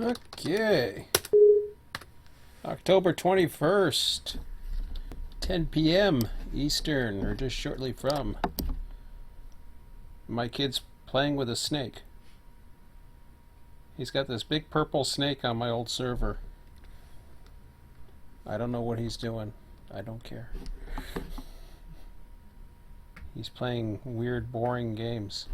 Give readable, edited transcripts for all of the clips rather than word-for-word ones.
Okay. October 21st, 10 p.m. Eastern, or just shortly from. My kid's playing with a snake. He's got this big purple snake on my old server. I don't know what he's doing. I don't care. He's playing weird, boring games.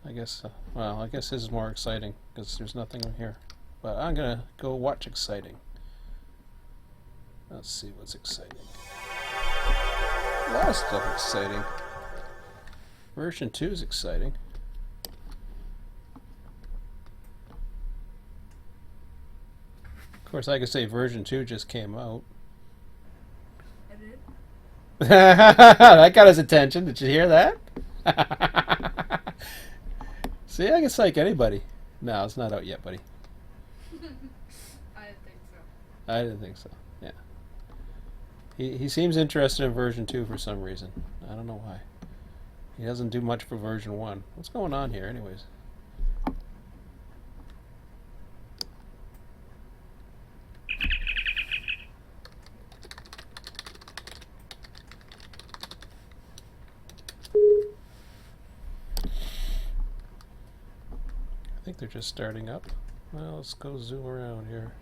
I guess, I guess his is more exciting because there's nothing in here. But I'm gonna go watch exciting. Let's see what's exciting. A lot of stuff exciting. Version 2 is exciting. Of course, I could say version 2 just came out. I did. That got his attention. Did you hear that? See, I can psych anybody. No, it's not out yet, buddy. I didn't think so. I didn't think so. Yeah. He seems interested in version 2 for some reason. I don't know why. He doesn't do much for version 1. What's going on here, anyways? I think they're just starting up. Well, let's go zoom around here.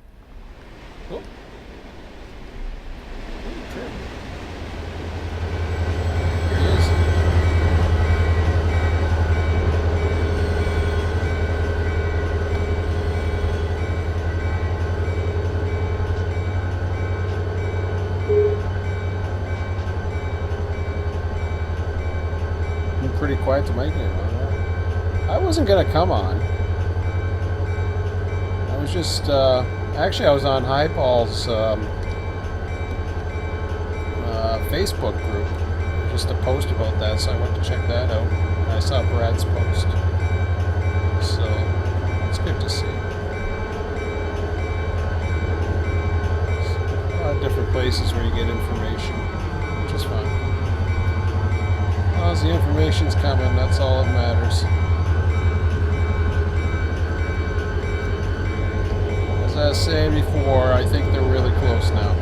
Oh. Trim. Here he is. Been pretty quiet to make it. I wasn't gonna come on. I was just actually I was on Highball's Facebook group just to post about that, so I went to check that out. And I saw Brad's post, so it's good to see. A lot of different places where you get information, which is fun. As long as the information's coming, that's all that matters. As I was saying before, I think they're really close now.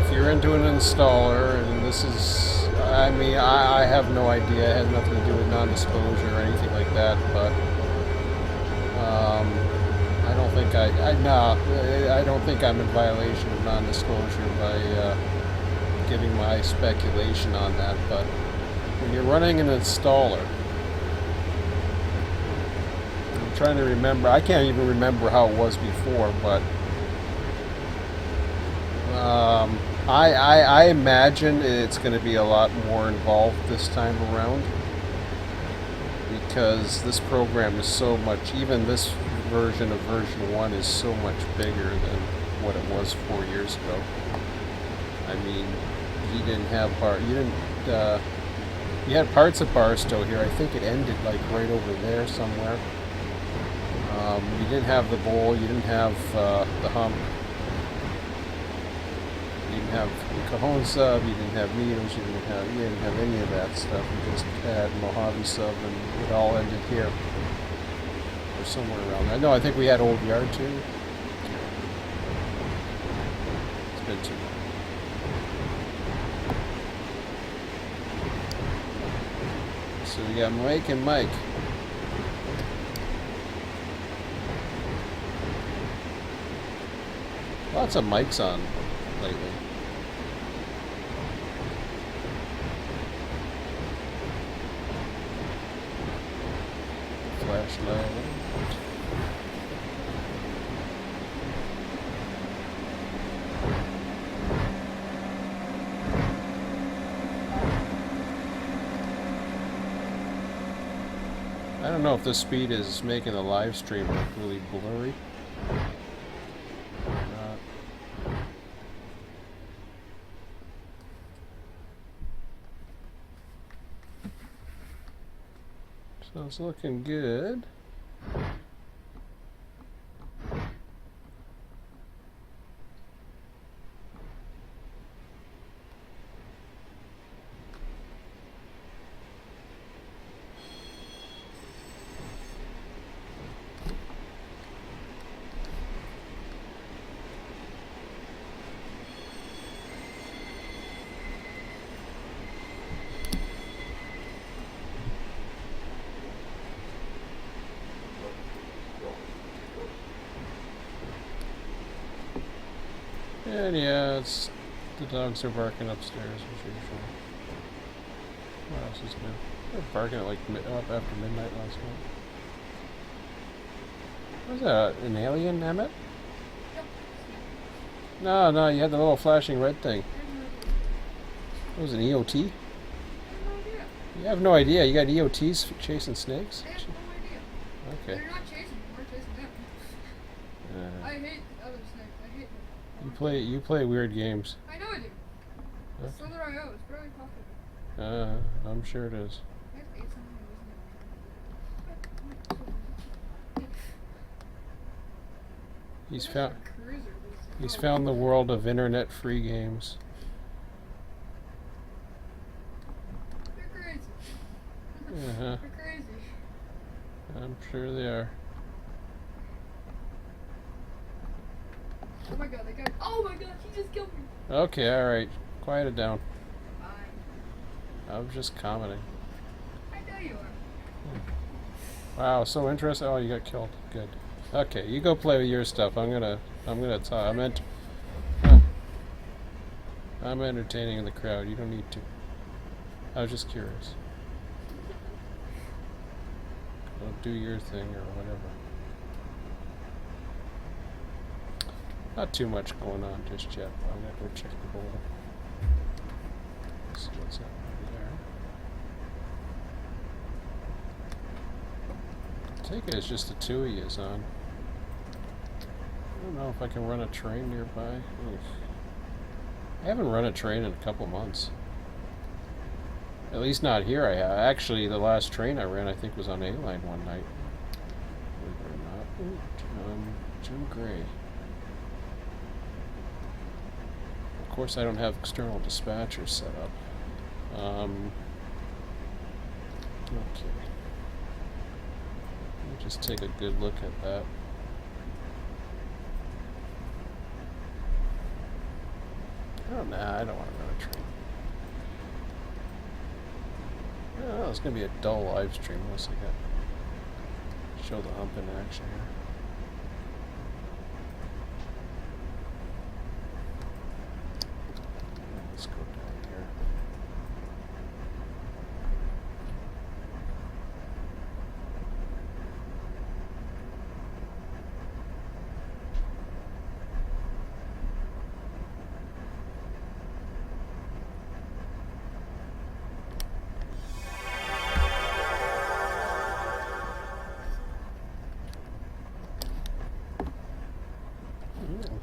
If you're into an installer, and this is, I mean, I have no idea. It has nothing to do with non-disclosure or anything like that, but I don't think I don't think I'm in violation of non-disclosure by giving my speculation on that. But when you're running an installer, I'm trying to remember. I can't even remember how it was before, but I imagine it's going to be a lot more involved this time around, because this program is so much, even this version of version 1 is so much bigger than what it was 4 years ago. I mean, you didn't have you had parts of Barstow here. I think it ended like right over there somewhere. You didn't have the bowl, you didn't have the hump. You didn't have Cajon sub, you didn't have needles, you didn't have any of that stuff. You just had Mojave sub, and it all ended here. Or somewhere around there. No, I think we had Old Yard too. It's been too long. So we got Mike and Mike. Lots of mics on lately. Flashlight. I don't know if this speed is making the live stream look really blurry. So it's looking good. And yeah, it's the dogs are barking upstairs as usual. What else is new? They were barking at like up after midnight last night. Was that an alien, Emmett? Yep. No, no, you had the little flashing red thing. I have no idea. What was it, an EOT? I have no idea. You have no idea. You got EOTs chasing snakes? I have no idea. Okay. They're not chasing me. We're chasing them. I hate the other snakes. I hate them. You play weird games. I know I do. Okay. Slither.io is very popular. I'm sure it is. I have 8 something, isn't it? He's found the world of internet free games. They're crazy. Uh-huh. They're crazy. I'm sure they are. Oh my god, that guy. Oh my god, he just killed me. Okay, alright. Quiet it down. Fine. I was just commenting. I know you are. Wow, so interesting. Oh, you got killed. Good. Okay, you go play with your stuff. I'm gonna talk. I'm entertaining the crowd. You don't need to. I was just curious. Go do your thing or whatever. Not too much going on just yet. I'm gonna go check the bowl. See what's happening there. Take it as just the two of yous on. I don't know if I can run a train nearby. Oof. I haven't run a train in a couple months. At least not here. I have. Actually, the last train I ran, I think, was on A-Line one night. Believe it or not. Ooh, Jim Gray. Of course, I don't have external dispatchers set up. Okay. Let me just take a good look at that. Oh, nah, I don't want to run a train. Oh, it's going to be a dull live stream unless I got show the hump in action here. Let's go down here.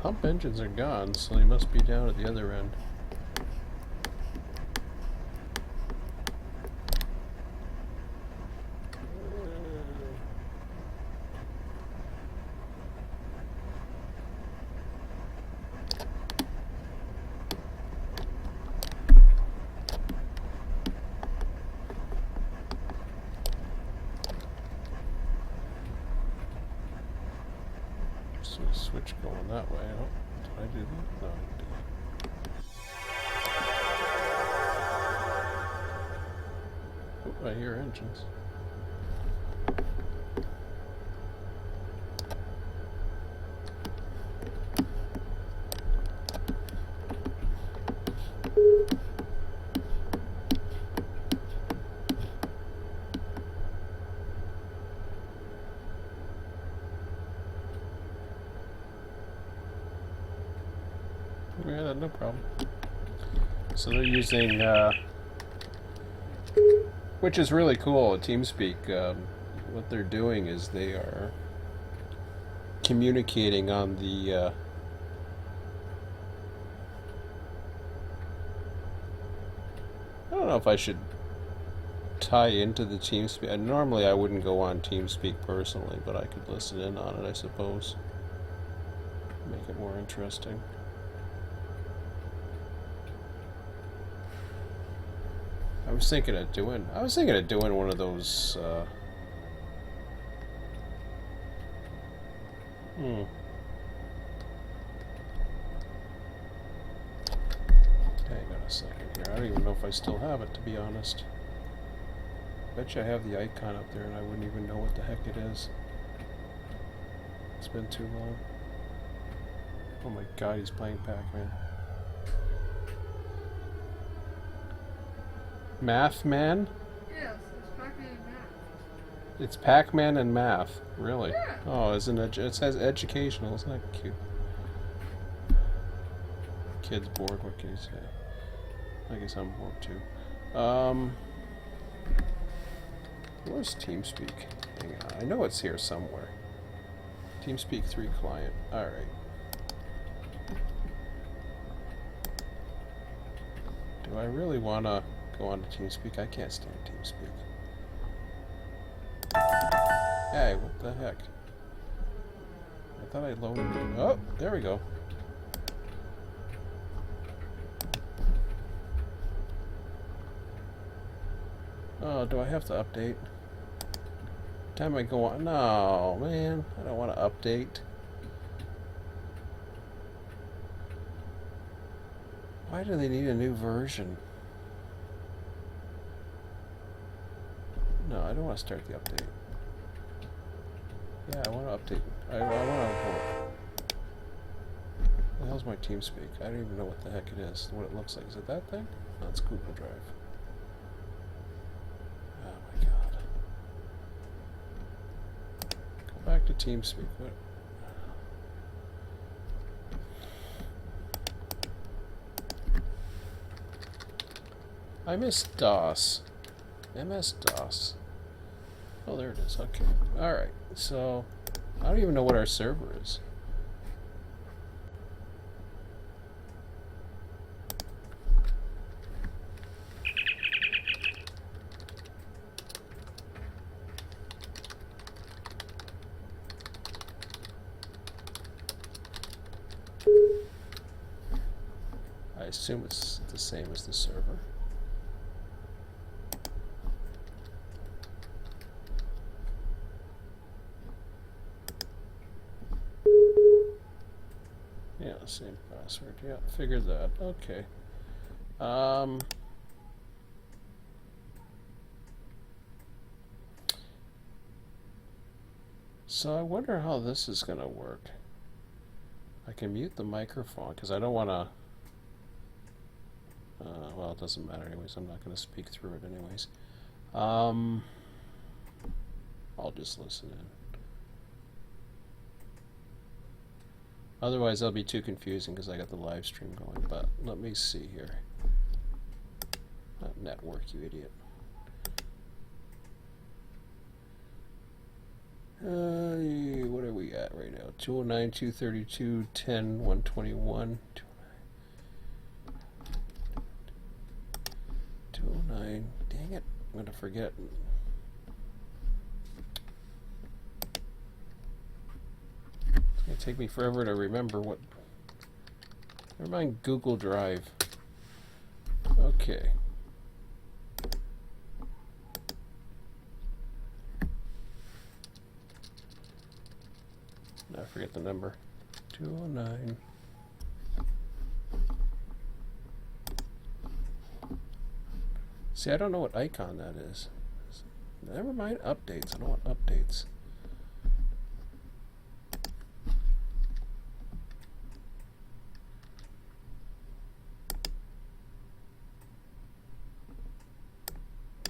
Hump engines are gone, so they must be down at the other end. Switch going that way. Oh, did I do that? No, I didn't. Oh, I hear engines. Yeah, no problem. So they're using, which is really cool at TeamSpeak. What they're doing is they are communicating on the I don't know if I should tie into the TeamSpeak. Normally I wouldn't go on TeamSpeak personally, but I could listen in on it, I suppose. Make it more interesting. I was thinking of doing one of those, Hang on a second here. I don't even know if I still have it, to be honest. Bet you I have the icon up there and I wouldn't even know what the heck it is. It's been too long. Oh my god, he's playing Pac-Man. Math Man? Yes, it's Pac-Man and Math. It's Pac-Man and Math. Really? Yeah. Oh, isn't it? It says educational. Isn't that cute? Kid's bored. What can you say? I guess I'm bored too. Where's TeamSpeak? Hang on. I know it's here somewhere. TeamSpeak 3 client. Alright. Do I really want to go on to TeamSpeak? I can't stand TeamSpeak. Hey, what the heck? I thought I loaded it. Oh, there we go. Oh, do I have to update? Time I go on. No, man. I don't want to update. Why do they need a new version? No, I don't want to start the update. Yeah, I want to update. I want to import. What the hell's my TeamSpeak? I don't even know what the heck it is. What it looks like. Is it that thing? No, it's Google Drive. Oh my god. Go back to TeamSpeak. What? I miss DOS. MS-DOS. Oh, there it is. Okay. Alright. So, I don't even know what our server is. I assume it's the same as the server. Yeah, same password. Yeah, figured that. Okay. So I wonder how this is gonna work. I can mute the microphone because I don't want to. Well, it doesn't matter anyways. I'm not going to speak through it anyways. I'll just listen in. Otherwise, that'll be too confusing because I got the live stream going. But let me see here. Not network, you idiot. What are we at right now? 209, 232, 10, 121. 209. Dang it. I'm going to forget. It's going to take me forever to remember what. Never mind Google Drive. Okay. I forget the number. 209. See, I don't know what icon that is. Never mind updates. I don't want updates.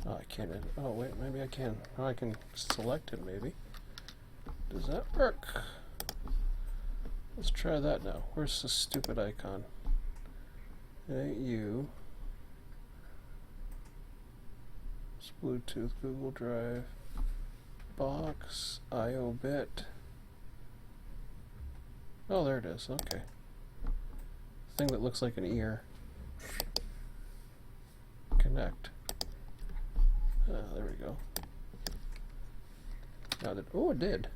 Oh, I can't. Oh, wait. Maybe I can. Oh, I can select it, maybe. Does that work? Let's try that now. Where's the stupid icon? It ain't you. It's Bluetooth, Google Drive, box, IO bit. Oh, there it is. Okay. Thing that looks like an ear. Connect. There we go. Now that. Oh, it did.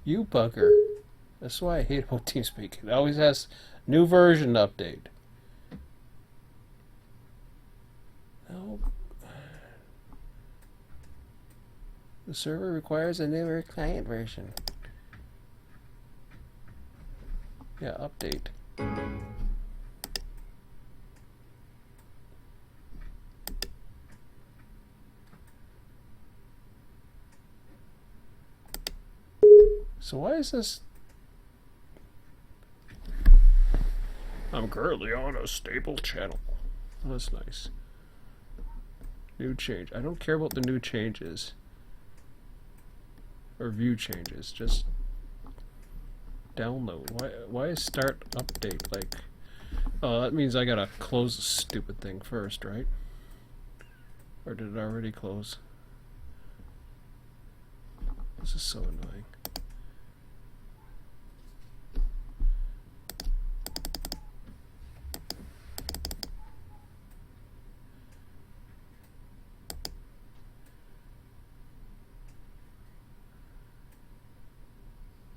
You bugger. That's why I hate about TeamSpeak. It always has new version update. No. The server requires a newer client version. Yeah, update. So why is this? I'm currently on a stable channel. Oh, that's nice. New change. I don't care about the new changes. Or view changes. Just download. Why is start update like... Oh, that means I gotta close the stupid thing first, right? Or did it already close? This is so annoying.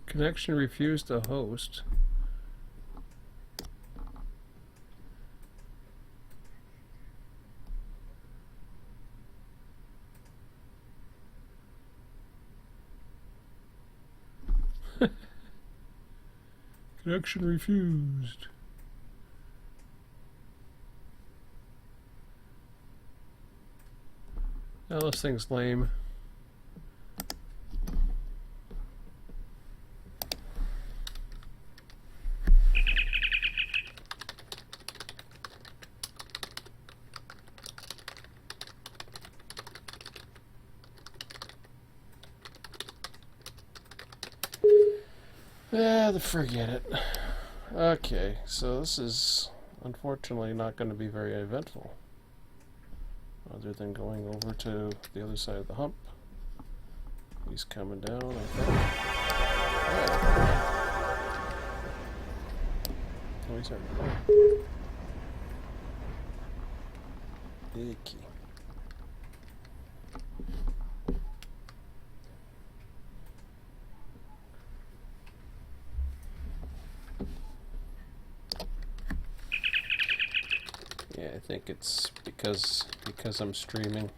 Connection refused to host. Connection refused. Now this thing's lame. Forget it. Okay, so this is unfortunately not going to be very eventful. Other than going over to the other side of the hump. He's coming down, I think. Oh, he's already there. Icky. Yeah, I think it's because I'm streaming.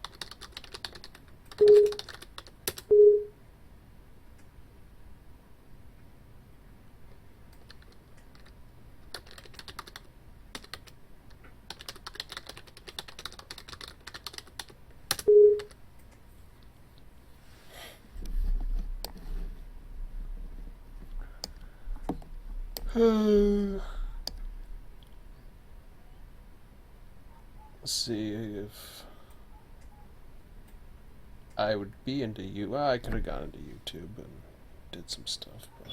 Let's see if I would be into you. Well, I could have gone into YouTube and did some stuff, but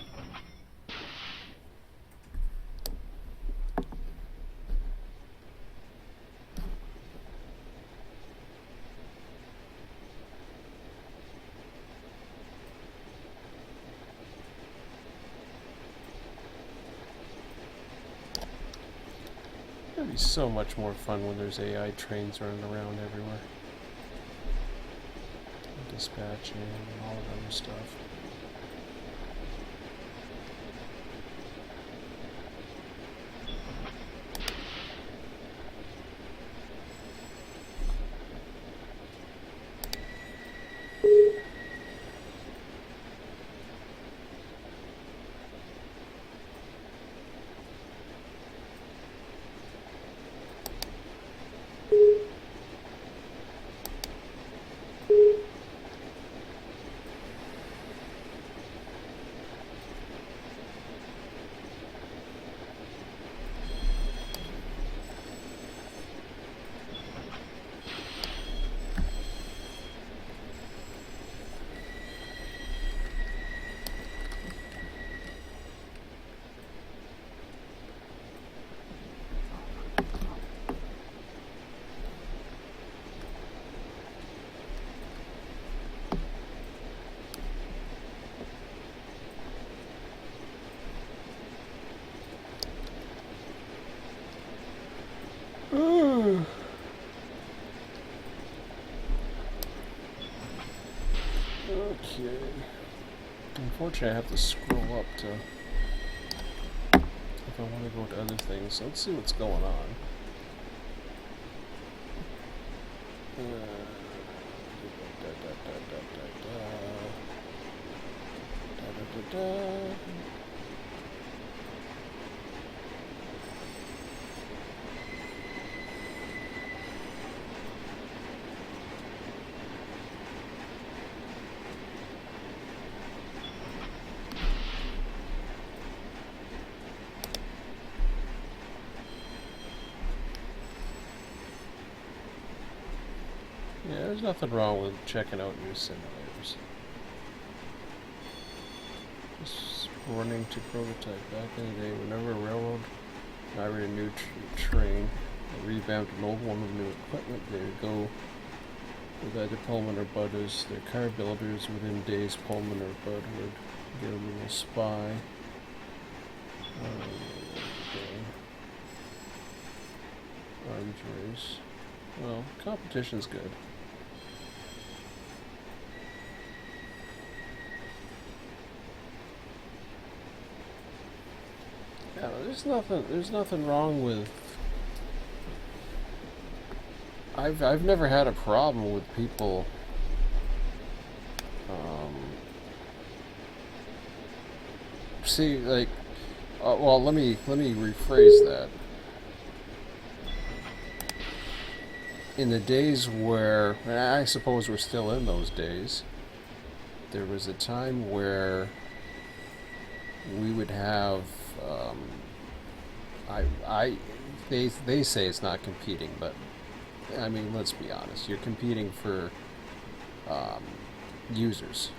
it'd be so much more fun when there's AI trains running around everywhere. Dispatching and all of other stuff. Okay. Unfortunately, I have to scroll up to if I want to go to other things. So let's see what's going on. there's nothing wrong with checking out new simulators. Just running to prototype. Back in the day, whenever a railroad hired a new train, a revamped an old one with new equipment, they would go with either Pullman or Bud as their car builders. Within days, Pullman or Bud would get a little spy. Okay. Arms race. Well, competition's good. Yeah, there's nothing wrong with. I've never had a problem with people see, like, well, let me rephrase that. In the days where, and I suppose we're still in those days, there was a time where we would have, they say it's not competing, but I mean, let's be honest. You're competing for users,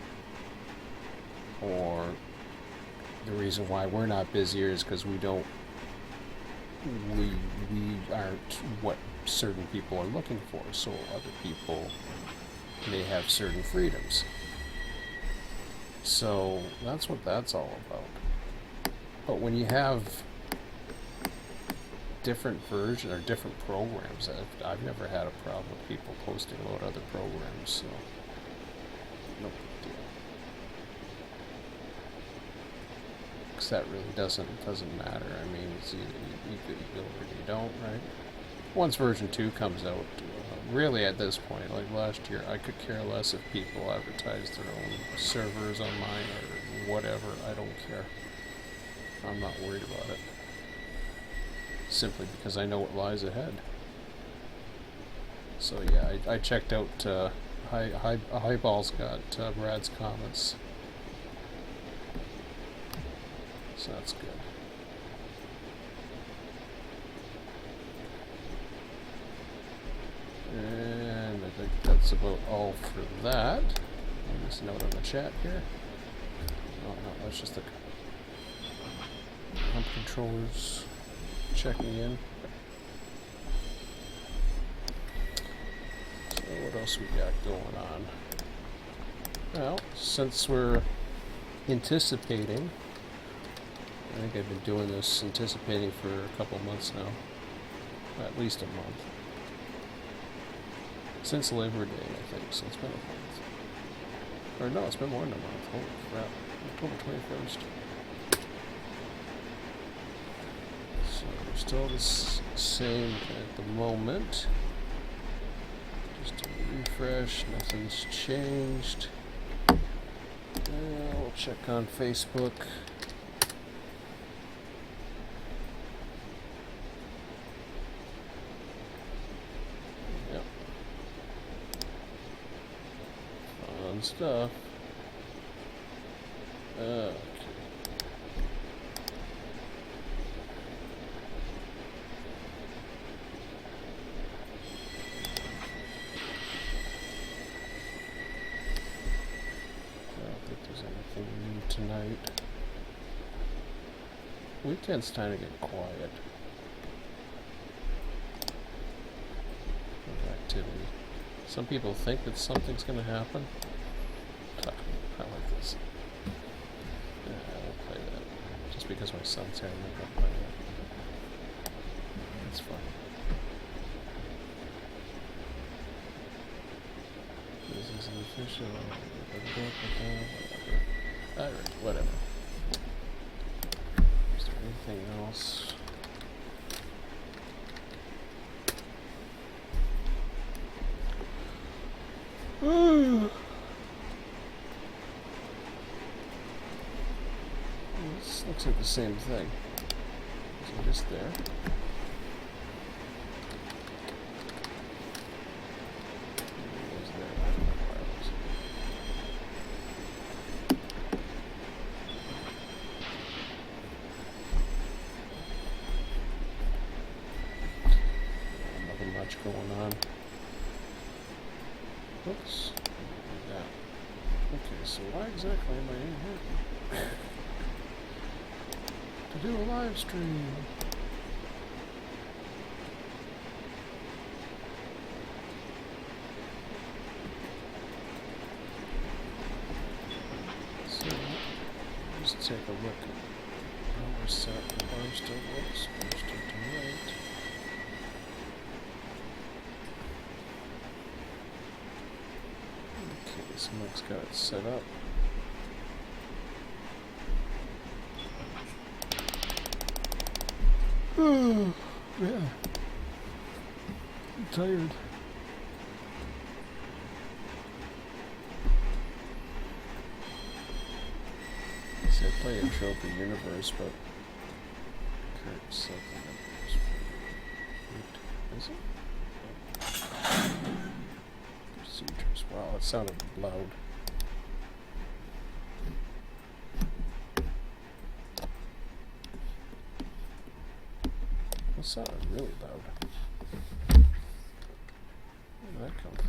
or the reason why we're not busier is because we aren't what certain people are looking for. So other people may have certain freedoms. So that's what that's all about. But when you have different versions or different programs, I've never had a problem with people posting about other programs, so no big deal. Because that really doesn't matter. I mean, it's either you go or you don't, right? Once version 2 comes out, really at this point, like last year, I could care less if people advertise their own servers on mine or whatever. I don't care. I'm not worried about it. Simply because I know what lies ahead. So yeah, I checked out Highball's got Brad's comments. So that's good. And I think that's about all for that. I'll just note on the chat here. Oh no, that's just the pump controllers checking in. So what else we got going on? Well, since we're anticipating, I think I've been doing this anticipating for a couple months now, at least a month. Since Labor Day, I think, so it's been a month. Or no, it's been more than a month. Holy crap. October 21st. So we're still the same at the moment. Just a refresh, nothing's changed. We'll check on Facebook. Yep. Fun stuff. Okay. Tonight. Weekend's time to get quiet. With activity. Some people think that something's going to happen. I like this. Yeah, I won't play that. Just because my son's here, I'm not going to play that. That's fine. This is an official. Alright, whatever. Is there anything else? This looks like the same thing. Is it just there? Going on. Oops. Yeah. Okay, so why exactly am I in here? To do a live stream. So, just take a look at how we're set. The bar's still, whoops, bar's still to the right. Okay, so Mike's got it set up. Oh, yeah. I'm tired. See, I play a Trophy Universe, but current second numbers. Is it? Procedures. Wow, it sounded loud. It sounded really loud. Where did that come from?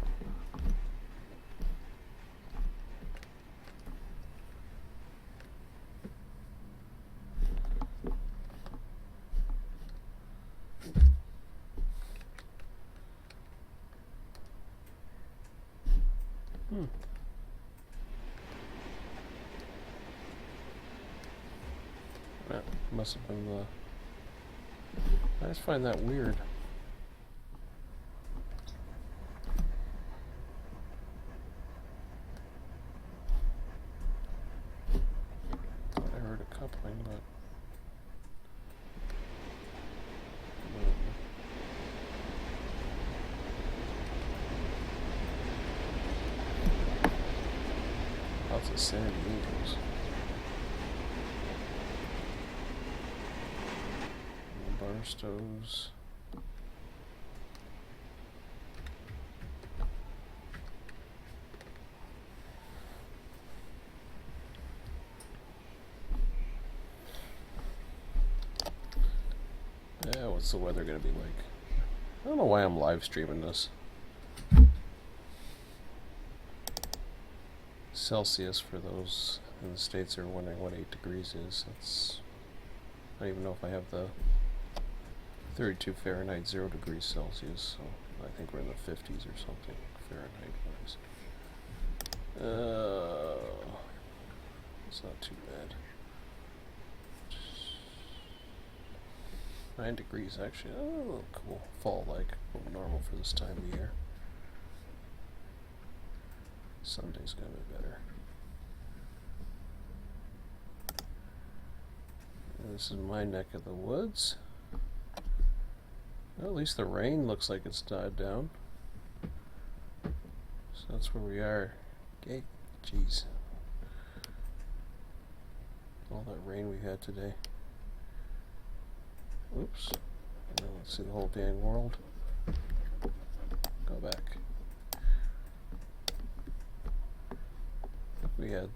That must have been the... I just find that weird. Thought I heard a coupling, but... Lots of San Diegos. Barstows. Yeah, what's the weather gonna be like? I don't know why I'm live streaming this. Celsius, for those in the States are wondering what 8 degrees is. That's... I don't even know if I have the 32 Fahrenheit, 0 degrees Celsius, so I think we're in the 50s or something, Fahrenheit wise. It's not too bad. 9 degrees actually, oh, cool. Fall-like, normal for this time of year. Sunday's gonna be better. And this is my neck of the woods. Well, at least the rain looks like it's died down. So that's where we are. Okay, jeez. All that rain we had today. Oops. Now let's see the whole dang world. Go back. We had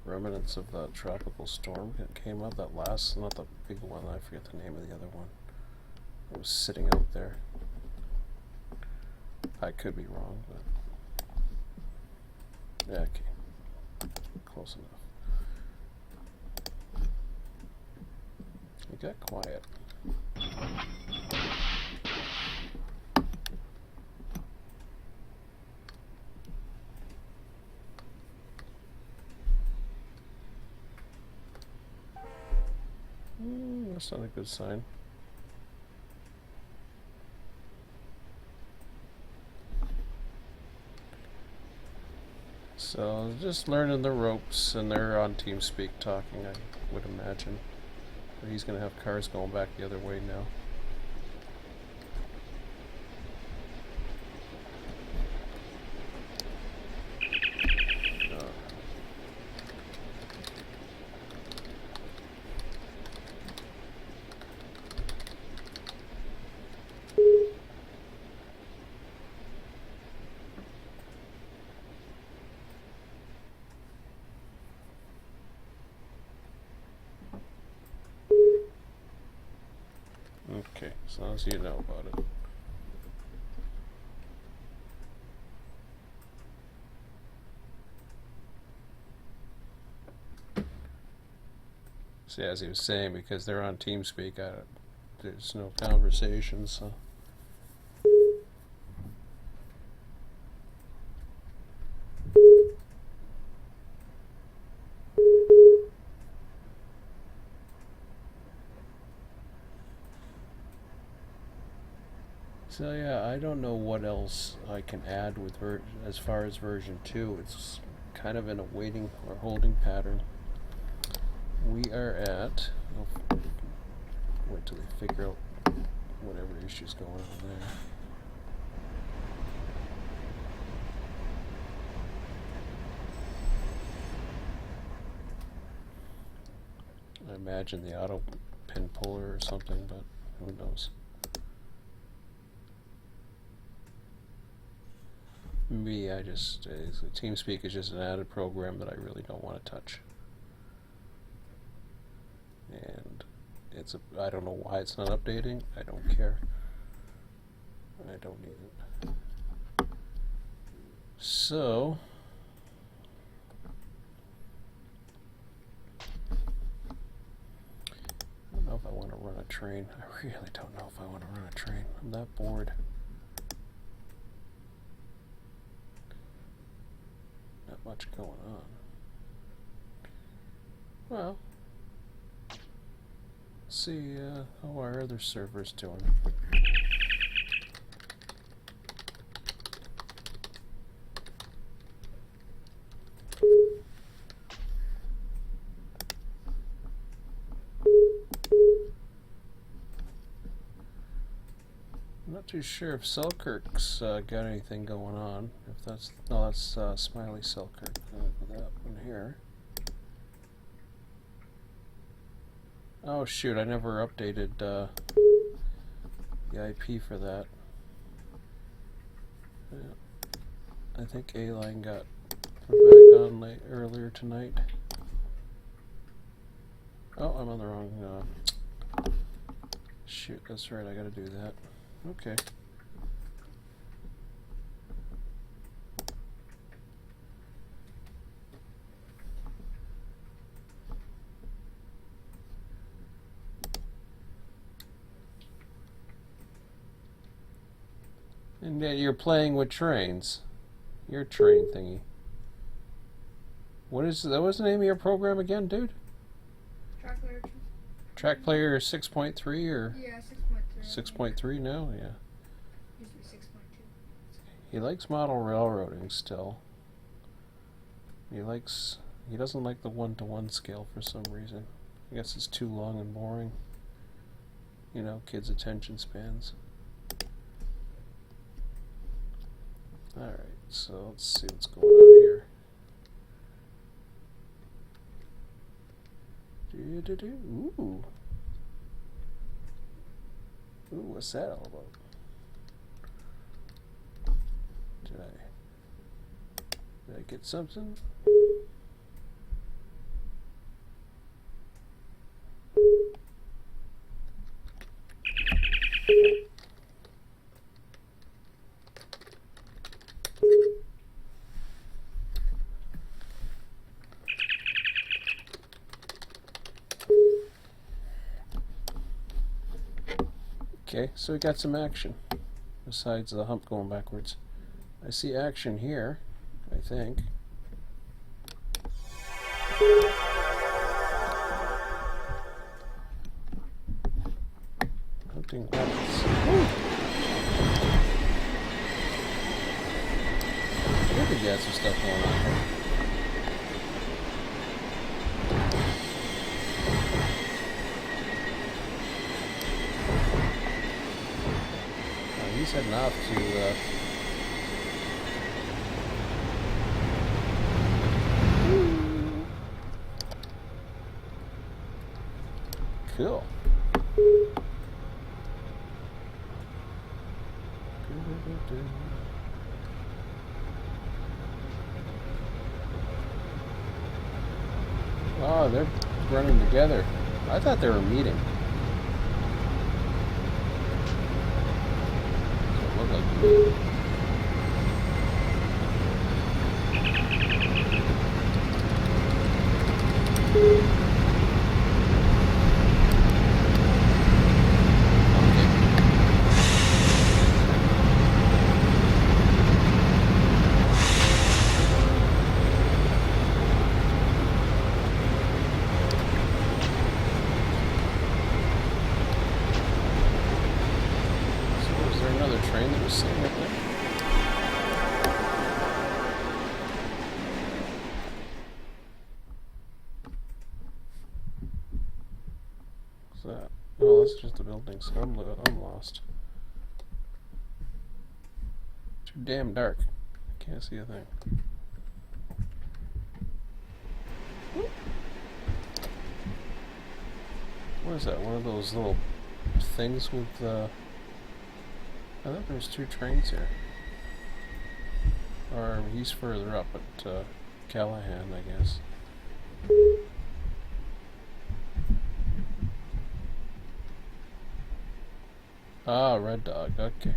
remnants of the tropical storm that came up. That last, not the big one, I forget the name of the other one. It was sitting out there. I could be wrong, but yeah, okay, close enough. It got quiet. That's not a good sign. So, just learning the ropes, and they're on TeamSpeak talking, I would imagine. But he's going to have cars going back the other way now. Okay, as long as you know about it. See, as he was saying, because they're on TeamSpeak, there's no conversation, so. So yeah, I don't know what else I can add with as far as version 2. It's kind of in a waiting or holding pattern. We are at, wait till they figure out whatever issue's going on there. I imagine the auto pin puller or something, but who knows. Me, I just, TeamSpeak is just an added program that I really don't want to touch. And I don't know why it's not updating. I don't care. I don't need it. So, I don't know if I want to run a train. I really don't know if I want to run a train. I'm that bored. Not much going on. Well, see how our other server's doing. I'm not too sure if Selkirk's got anything going on. If that's Smiley Selkirk. That one here. Oh shoot! I never updated the IP for that. Yeah. I think A-Line got back on earlier tonight. Oh, I'm on the wrong. Shoot, that's right. I got to do that. Okay. And you're playing with trains. Your train thingy. What is that? What's the name of your program again, dude? Track Player 6.3 or? Yeah, 6.3. 6.3 now, yeah. Used to be 6.2. He likes model railroading still. He doesn't like the one-to-one scale for some reason. I guess it's too long and boring. You know, kids' attention spans. Alright, so let's see what's going on here. Ooh. Ooh, what's that all about? Did I get something? Okay, so we got some action, besides the hump going backwards. I see action here, I think. Hunting rabbits. I think we got some stuff going on here. He's heading off to cool. Oh, they're running together. I thought they were meeting. Look like me. train that was sitting up there? What's that? Oh, that's just the buildings. I'm lost. Too damn dark. I can't see a thing. What is that? One of those little things with I thought there was 2 trains here. Or he's further up at Callahan, I guess. Ah, Red Dog, okay.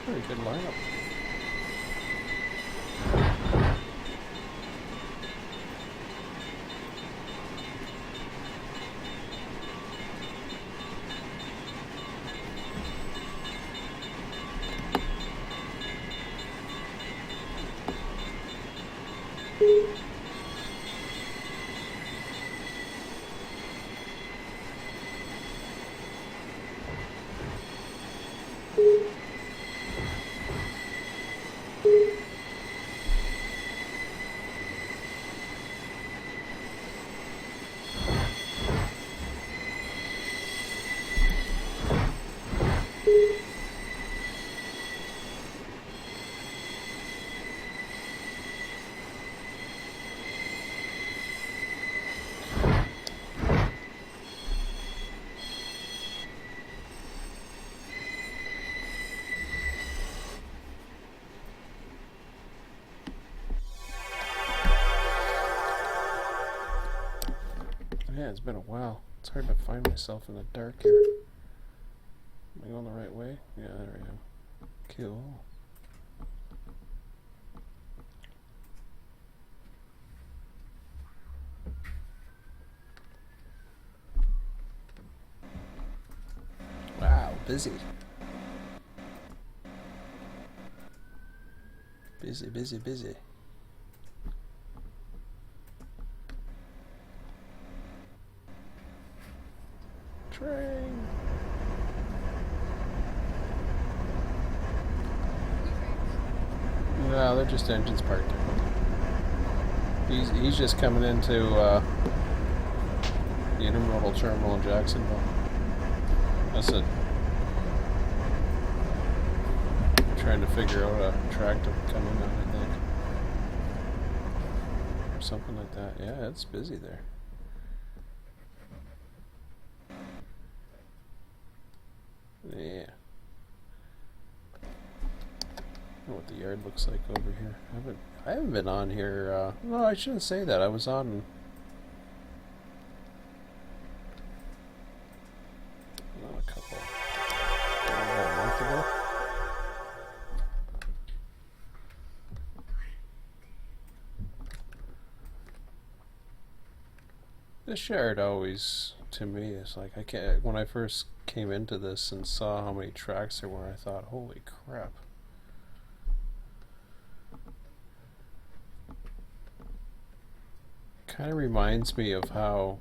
Pretty good lineup. Yeah, it's been a while. It's hard to find myself in the dark here. Am I going the right way? Yeah, there I am. Cool. Wow, busy. Busy, busy, busy. Train. No, they're just engines parked there. He's just coming into the intermodal terminal in Jacksonville. That's it. Trying to figure out a track to come in on, I think. Or something like that. Yeah, it's busy there. Yeah. I don't know what the yard looks like over here. I haven't been on here. No, I shouldn't say that. I was on a couple. About a month ago. This yard always, to me, is like I can't. When I first came into this and saw how many tracks there were, I thought, "Holy crap!" Kind of reminds me of how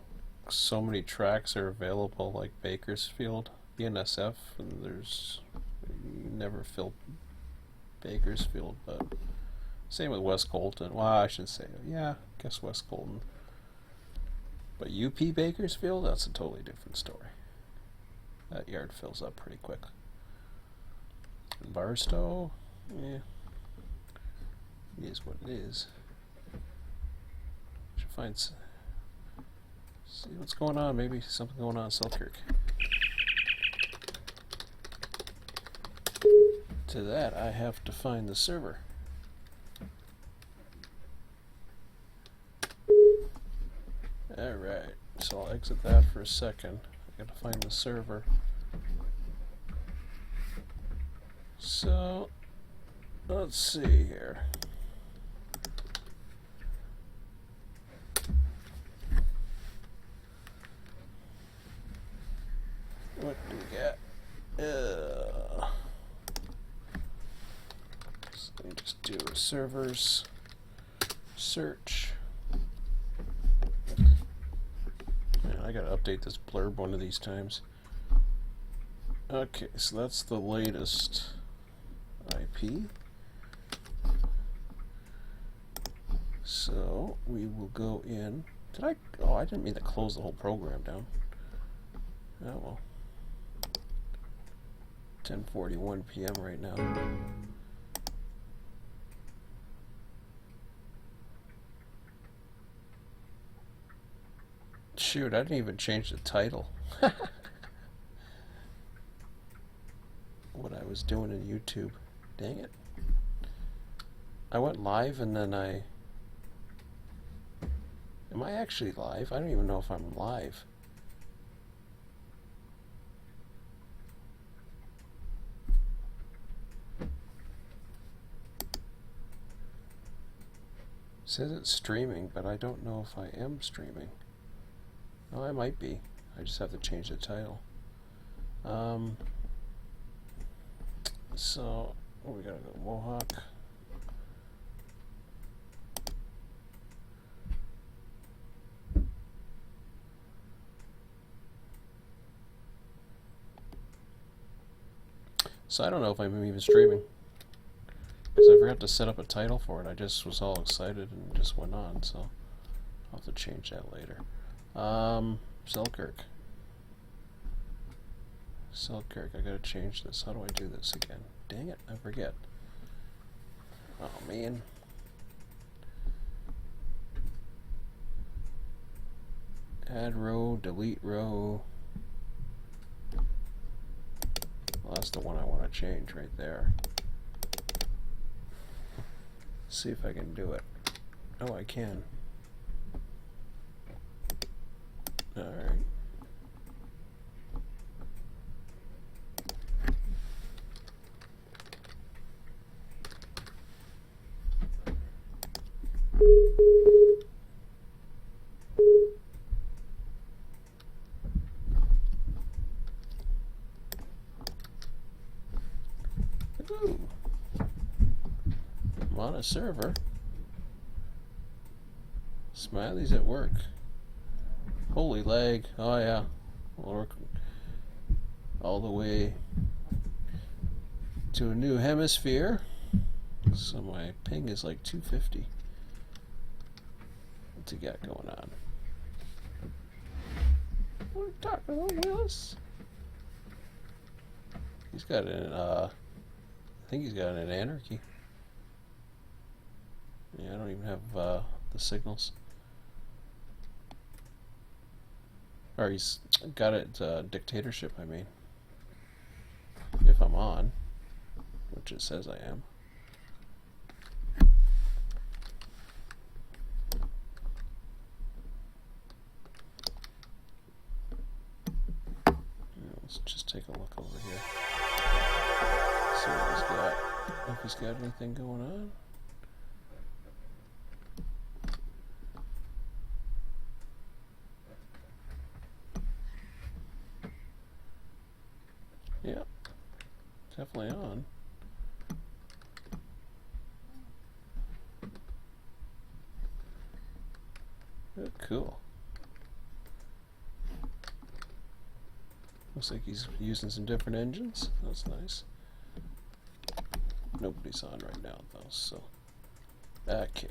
so many tracks are available, like Bakersfield, BNSF, and you never fill Bakersfield, but same with West Colton. Well, I shouldn't say it. Yeah, I guess West Colton. But UP Bakersfield, that's a totally different story. That yard fills up pretty quick. And Barstow, yeah, it is what it is. Should find, see what's going on. Maybe something going on in Selkirk. to that, I have to find the server. Alright, so I'll exit that for a second. I gotta find the server. So, let's see here. What do we got? So let me just do a servers search. Man, I gotta update this blurb one of these times. Okay, so that's the latest IP. So we will go in. Did I? Oh, I didn't mean to close the whole program down. Oh well. 10:41 p.m. right now. Shoot, I didn't even change the title. What I was doing in YouTube. Dang it. I went live and then I... Am I actually live? I don't even know if I'm live. It says it's streaming, but I don't know if I am streaming. Oh, I might be. I just have to change the title. So, we gotta go Mohawk. So I don't know if I'm even streaming. Because I forgot to set up a title for it. I just was all excited and just went on, so I'll have to change that later. Selkirk. Selkirk, I gotta change this. How do I do this again? Dang it, I forget. Oh man. Add row, delete row. Well, that's the one I want to change right there. See if I can do it. Oh, I can. Alright. Ooh. I'm on a server. Smiley's at work. Holy lag. Oh yeah. We'll work all the way to a new hemisphere. So my ping is like 250. What's he got going on? What are you talking about, Willis? He's got an I think he's got an anarchy. Yeah, I don't even have the signals. Or he's got it dictatorship, I mean. If I'm on, which it says I am. Let's just take a look over here. See what he's got. If he's got anything going on. Yeah, definitely on. Oh, cool. Looks like he's using some different engines. That's nice. Nobody's on right now though, so okay.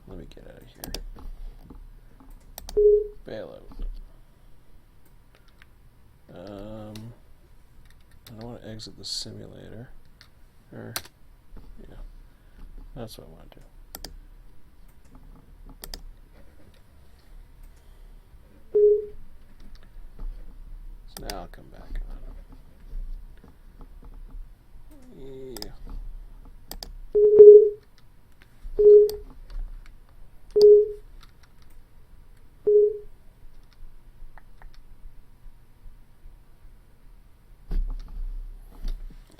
Let me get out of here. Bail out. I don't want to exit the simulator. Or yeah. That's what I want to do. So now I'll come back on. Yeah.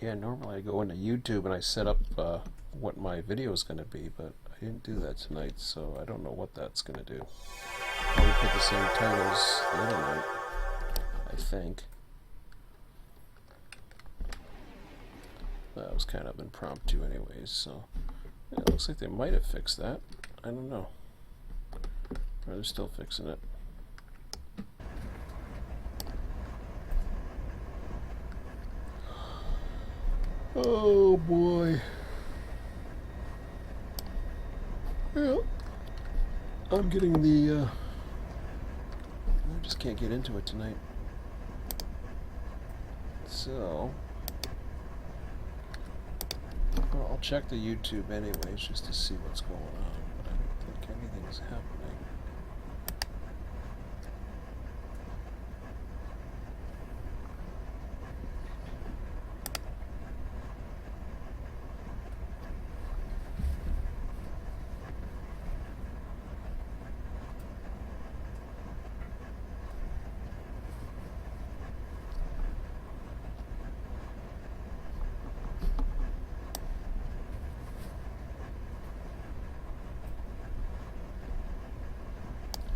again. Normally I go into YouTube and I set up what my video is going to be, but I didn't do that tonight, so I don't know what that's going to do. Probably put the same time as the other night, I think. That was kind of impromptu anyways, so yeah, it looks like they might have fixed that. I don't know. Or they're still fixing it. Oh boy. Well, I'm getting the I just can't get into it tonight. So well, I'll check the YouTube anyways just to see what's going on, but I don't think anything's happening.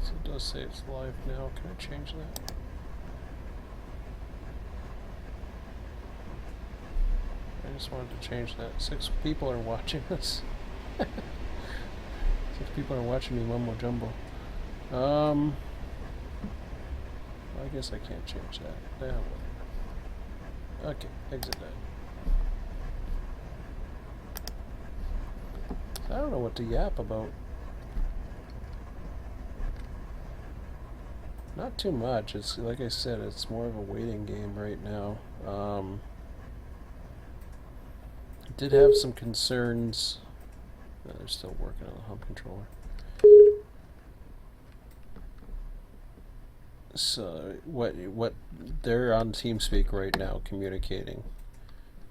So it does say it's live now. Can I change that? I just wanted to change that. 6 people are watching this. 6 people are watching me mumbo jumbo. I guess I can't change that. Yeah, whatever. Okay, exit that. I don't know what to yap about. Not too much. It's like I said, it's more of a waiting game right now. Did have some concerns. They're still working on the hub controller. So what they're on TeamSpeak right now, communicating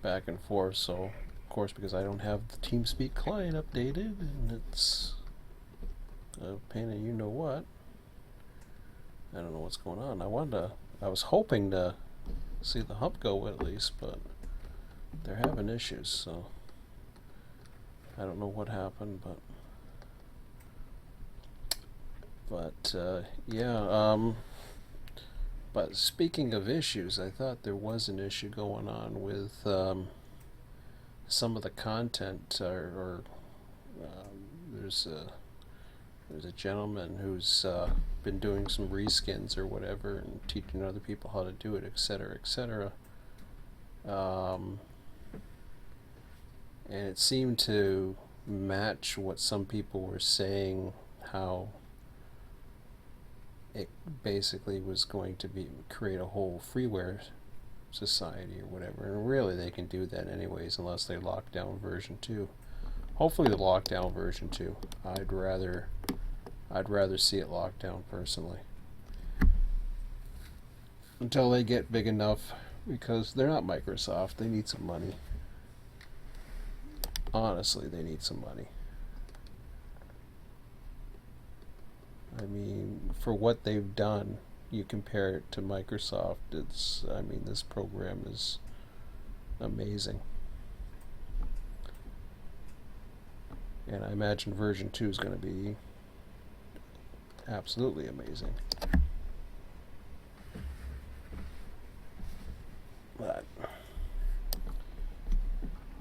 back and forth. So of course, because I don't have the TeamSpeak client updated, and it's a pain in you know what. I don't know what's going on. I was hoping to see the hump go at least, but they're having issues, so I don't know what happened, but yeah, but speaking of issues, I thought there was an issue going on with some of the content, or there's a gentleman who's been doing some reskins or whatever and teaching other people how to do it, etc., etc. And it seemed to match what some people were saying, how it basically was going to create a whole freeware society or whatever. And really they can do that anyways unless they lock down version 2. Hopefully they lock down version 2. I'd rather see it locked down personally. Until they get big enough, because they're not Microsoft, they need some money. Honestly, they need some money. I mean, for what they've done, you compare it to Microsoft, I mean, this program is amazing. And I imagine version 2 is going to be absolutely amazing. But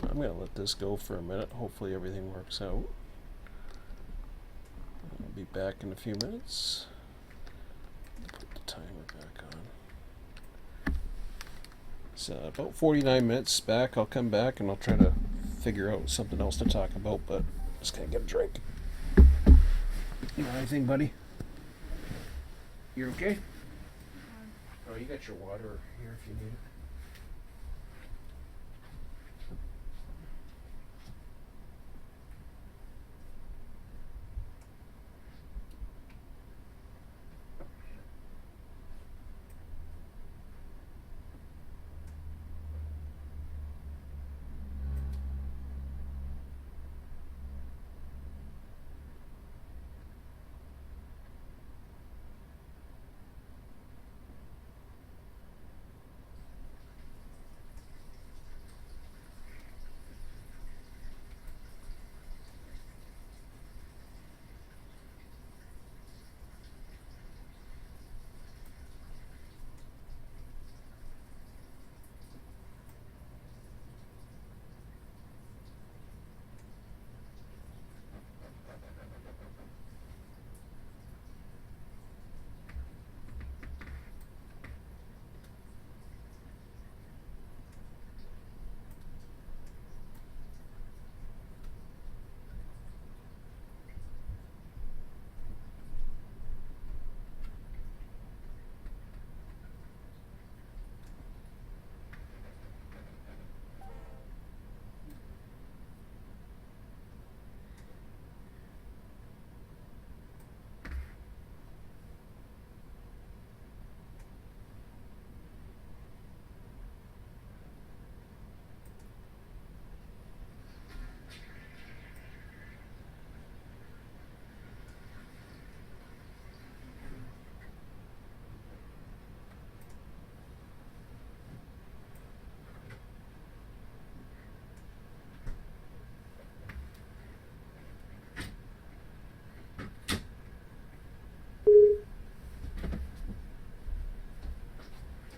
I'm going to let this go for a minute. Hopefully everything works out. I'll be back in a few minutes. Put the timer back on. It's about 49 minutes back. I'll come back and I'll try to figure out something else to talk about, but just gotta get a drink. You want anything, buddy? You're okay? Oh, you got your water here if you need it.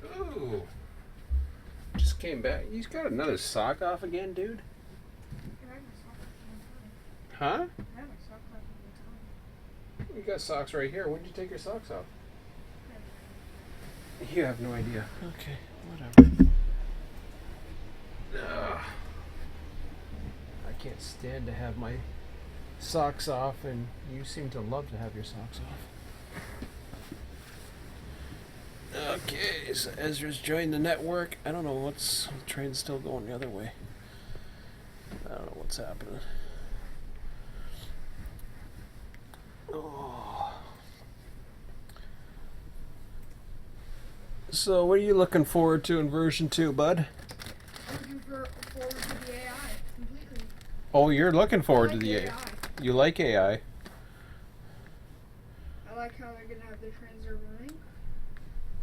Ooh. Just came back. He's got another sock off again, dude? Huh? You got socks right here. When did you take your socks off? You have no idea. Okay, whatever. Ugh. I can't stand to have my socks off, and you seem to love to have your socks off. Okay, so Ezra's joined the network. I don't know what's... The train's still going the other way. I don't know what's happening. Oh. So, what are you looking forward to in version 2, bud? I'm looking forward to the AI completely. Oh, you're looking forward to the AI. AI. You like AI? I like how they're gonna have the trains are running.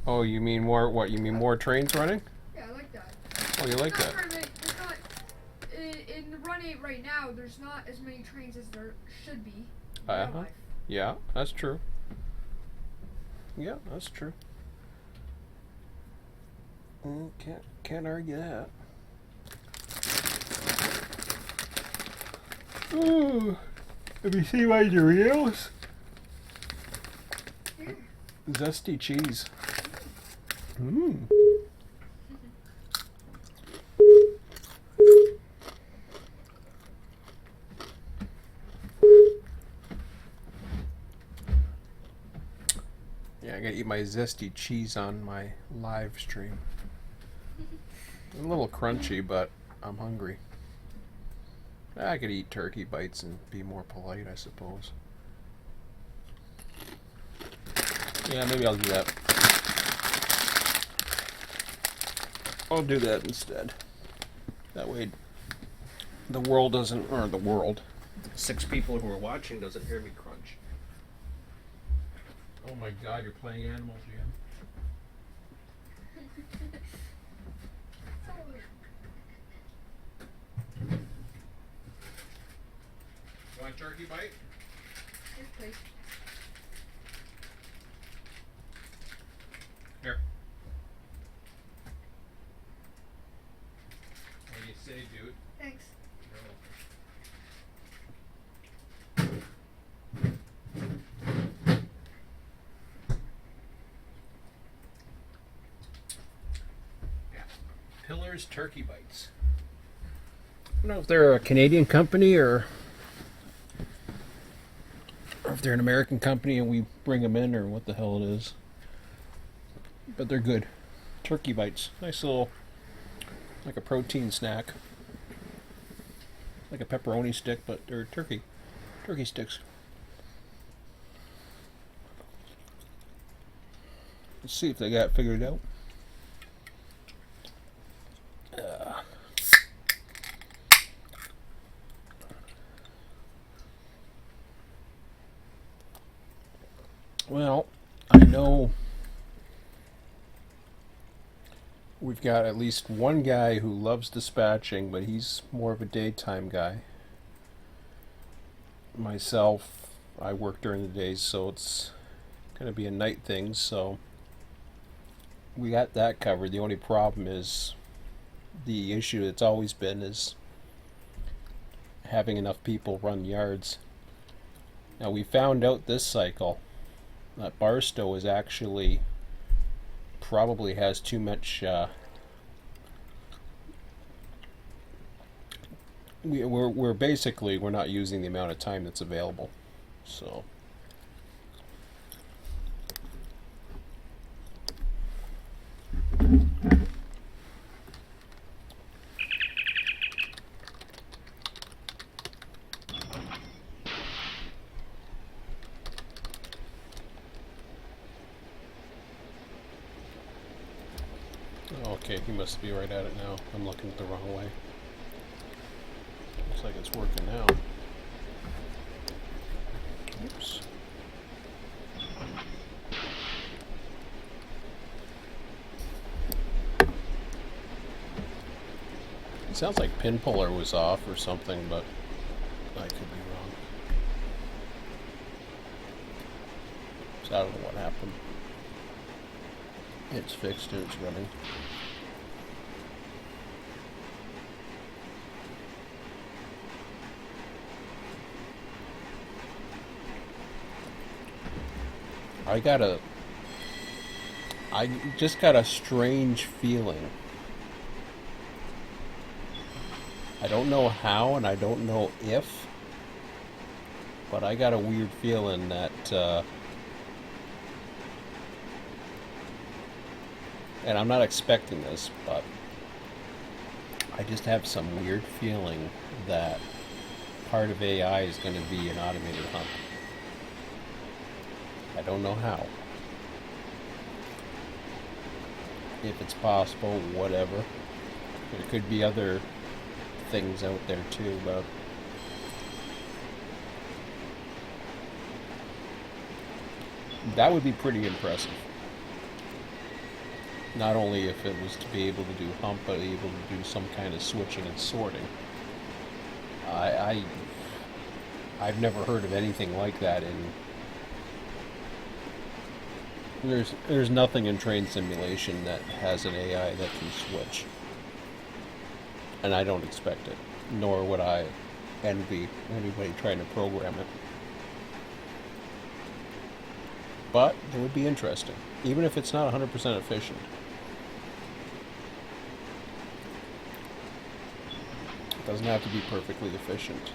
Oh, you mean more, what, you mean more trains running? Yeah, I like that. Oh, you like that? It's not, in the Run8 right now, there's not as many trains as there should be. In real life. Yeah, that's true. Yeah, that's true. Can't argue that. Ooh, have you seen my Doritos? Yeah. Zesty cheese. Mmm. Yeah, I gotta eat my zesty cheese on my live stream. A little crunchy, but I'm hungry. I could eat turkey bites and be more polite, I suppose. Yeah, maybe I'll do that. I'll do that instead. That way the world doesn't, or the world, 6 people who are watching doesn't hear me crunch. Oh my god, you're playing Animal Jam. Want a turkey bite? Yes, please. Here. What do you say, dude? Thanks. Yeah. Pillars Turkey Bites. I don't know if they're a Canadian company or if they're an American company and we bring them in or what the hell it is. But they're good. Turkey bites. Nice little, like a protein snack. Like a pepperoni stick, but they're turkey sticks. Let's see if they got it figured out. Well, I know we've got at least one guy who loves dispatching, but he's more of a daytime guy. Myself, I work during the days, so it's going to be a night thing, so we got that covered. The only problem is the issue that's always been is having enough people run yards. Now, we found out this cycle that Barstow is actually probably has too much we're basically we're not using the amount of time that's available, so okay, he must be right at it now. I'm looking the wrong way. Looks like it's working now. Oops. It sounds like pin puller was off or something, but I could be wrong. So I don't know what happened. It's fixed and it's running. I just got a strange feeling. I don't know how and I don't know if, but I got a weird feeling that, and I'm not expecting this, but I just have some weird feeling that part of AI is going to be an automated hump. I don't know how. If it's possible, whatever. There could be other things out there too, but that would be pretty impressive. Not only if it was to be able to do hump, but able to do some kind of switching and sorting. I've never heard of anything like that in. There's nothing in train simulation that has an AI that can switch. And I don't expect it. Nor would I envy anybody trying to program it. But it would be interesting. Even if it's not 100% efficient. It doesn't have to be perfectly efficient.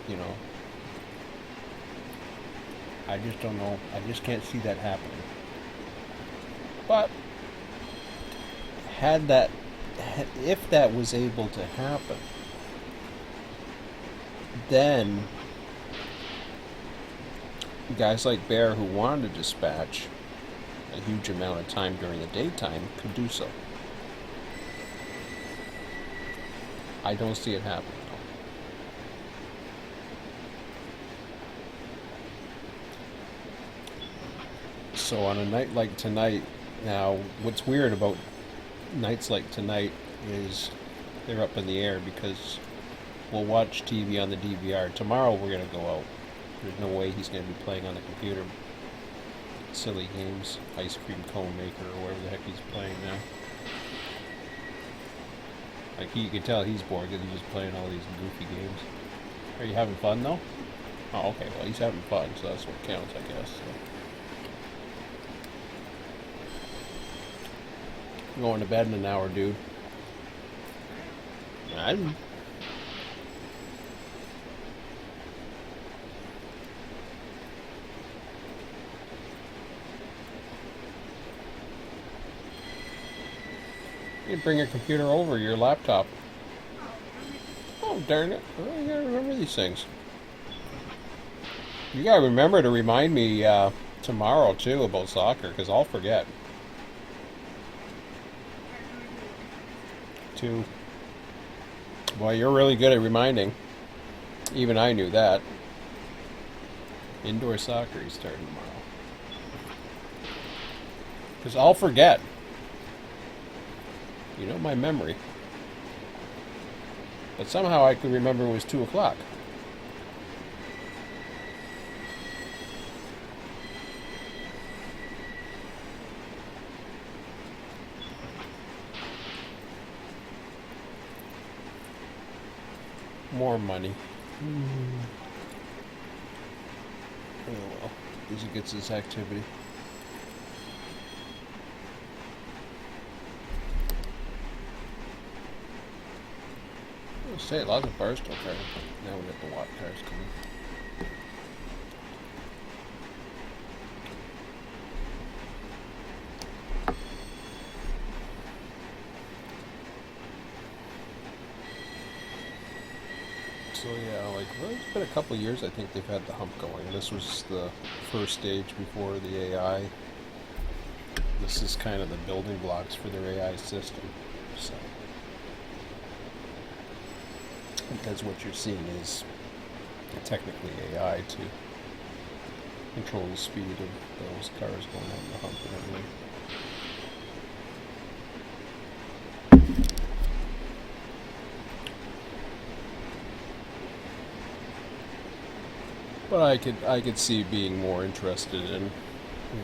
You know. I just don't know. I just can't see that happening. But if that was able to happen, then guys like Bear who wanted to dispatch a huge amount of time during the daytime could do so. I don't see it happening. So on a night like tonight, now what's weird about nights like tonight is they're up in the air because we'll watch TV on the DVR. Tomorrow we're going to go out. There's no way he's going to be playing on the computer. Silly games, ice cream cone maker or whatever the heck he's playing now. Like you can tell he's bored because he's just playing all these goofy games. Are you having fun though? Oh, okay. Well, he's having fun, so that's what counts, I guess. So. Going to bed in an hour, dude. I'm. You bring your computer over, your laptop. Oh, darn it. Well, you gotta remember these things. You gotta remember to remind me tomorrow, too, about soccer, because I'll forget. Boy, you're really good at reminding. Even I knew that. Indoor soccer is starting tomorrow. Because I'll forget. You know my memory. But somehow I could remember it was 2 o'clock. More money. Oh well. At least he gets this activity. I'll say lots of cars still coming. Now we got the Watt cars coming. So yeah, like well, it's been a couple of years I think they've had the hump going. This was the first stage before the AI. This is kind of the building blocks for their AI system. So because what you're seeing is technically AI to control the speed of those cars going on the hump and everything. But I could see being more interested in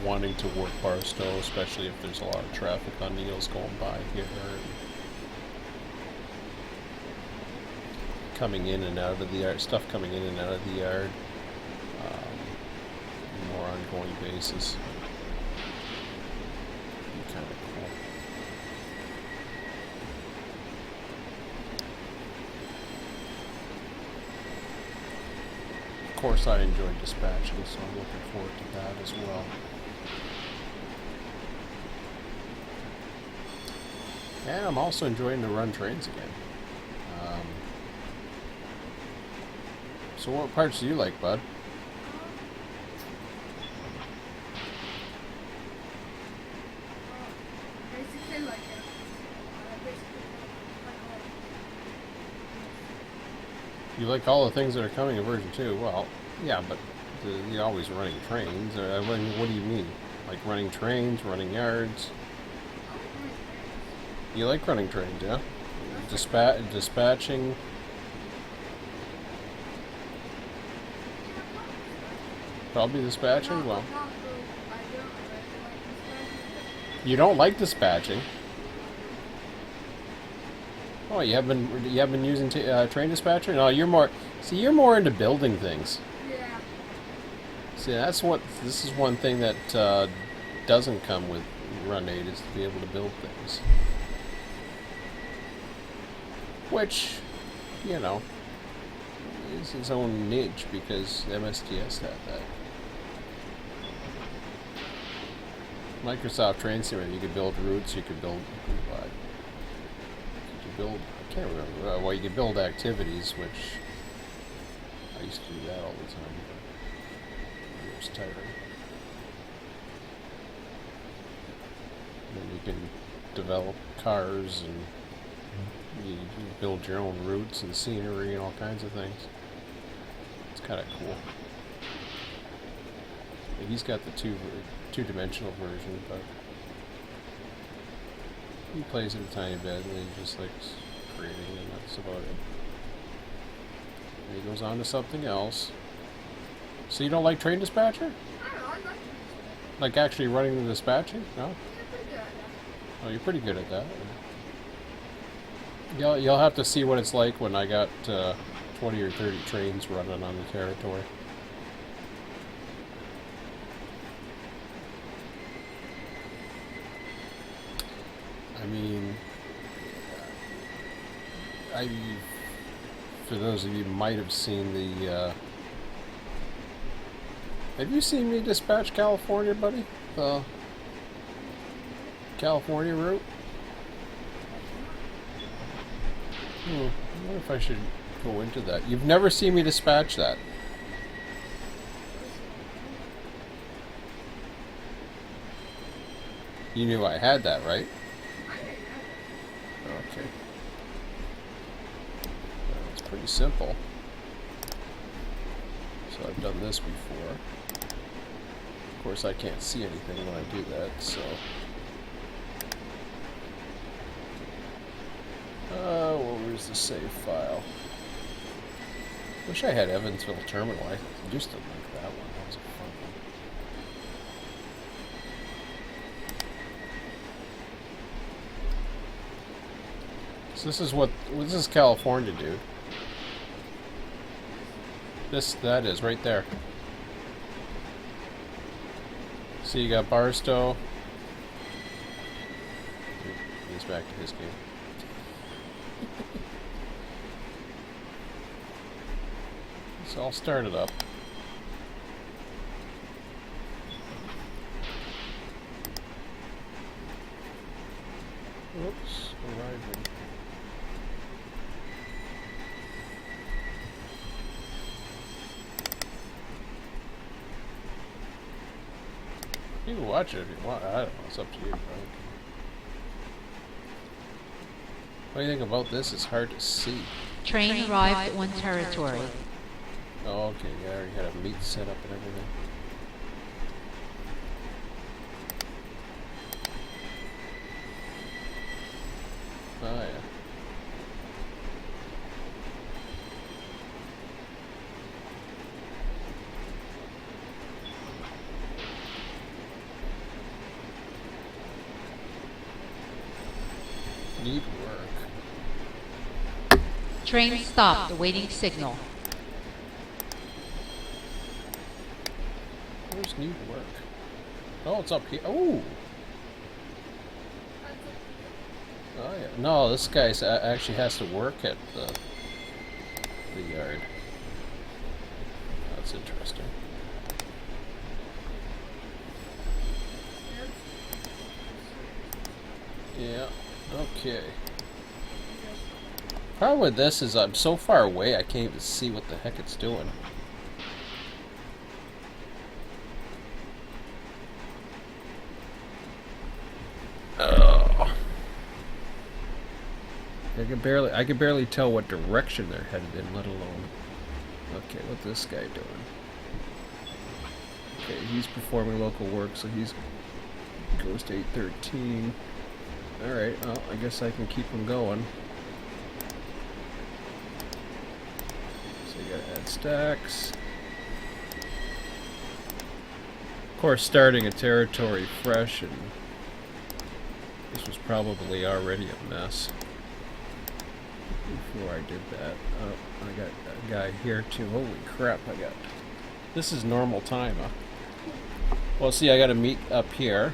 wanting to work Barstow, especially if there's a lot of traffic on Needles going by here. And coming in and out of the yard, stuff coming in and out of the yard, more ongoing basis. Be kind of cool. Of course, I enjoy dispatching, so I'm looking forward to that as well. And I'm also enjoying to run trains again. So what parts do you like, bud? Basically like it. You like all the things that are coming in version 2. Well, yeah, but you're always running trains. What do you mean? Like running trains, running yards? You like running trains, yeah? Dispatching. Probably dispatching? Well, you don't like dispatching. Oh, you have been using train dispatcher? No, you're more into building things. Yeah. See, this is one thing that doesn't come with Run8 is to be able to build things. Which, you know, is its own niche because MSTS had that. Microsoft Train Simulator, you could build routes, you could build I can't remember. Well, you could build activities, which I used to do that all the time. It was tiring. And then you can develop cars and you build your own routes and scenery and all kinds of things. It's kind of cool. He's got the two-dimensional version, but he plays it a tiny bit and he just likes creating, and that's about it. And he goes on to something else. So you don't like train dispatcher? I don't know, I like it. Like actually running the dispatching? No? Yeah, pretty good at that. Oh, you're pretty good at that. You'll have to see what it's like when I got 20 or 30 trains running on the territory. I mean, for those of you who might have seen the, have you seen me dispatch California, buddy? The California route? I wonder if I should go into that. You've never seen me dispatch that. You knew I had that, right? Okay. It's pretty simple. So I've done this before. Of course, I can't see anything when I do that, so... well, where's the save file? Wish I had Evansville Terminal. I used to like that one. That was a fun one. So this is California, dude. That is right there. So you got Barstow. He's back to his game. So I'll start it up. Oops, arriving. You can watch it if you want. I don't know. It's up to you. Right? What do you think about this? It's hard to see. Train arrived on territory. Oh, okay. Yeah, I already had a meet set up and everything. Oh, yeah. Need work. Train stopped, awaiting signal. Where's need work? Oh, it's up here. Oh! Oh yeah. No, this guy's actually has to work at the yard. That's interesting. Yeah. Okay. Problem with this is I'm so far away I can't even see what the heck it's doing. Oh. I can barely tell what direction they're headed in, let alone. Okay, what's this guy doing? Okay, he's performing local work, so he's goes to 813. Alright, well, I guess I can keep him going. So you gotta add stacks. Of course, starting a territory fresh, and this was probably already a mess before I did that. Oh, I got a guy here too. Holy crap, I got... This is normal time, huh? Well, see, I gotta meet up here.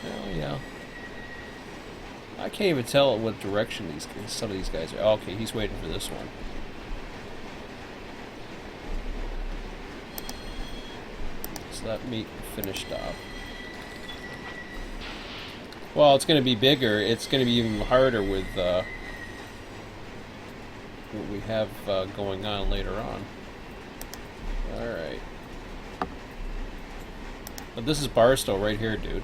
Oh, yeah. I can't even tell what direction some of these guys are. Oh, okay, he's waiting for this one. So that meat finished off. Well, it's going to be bigger. It's going to be even harder with what we have going on later on. Alright. But this is Barstow right here, dude.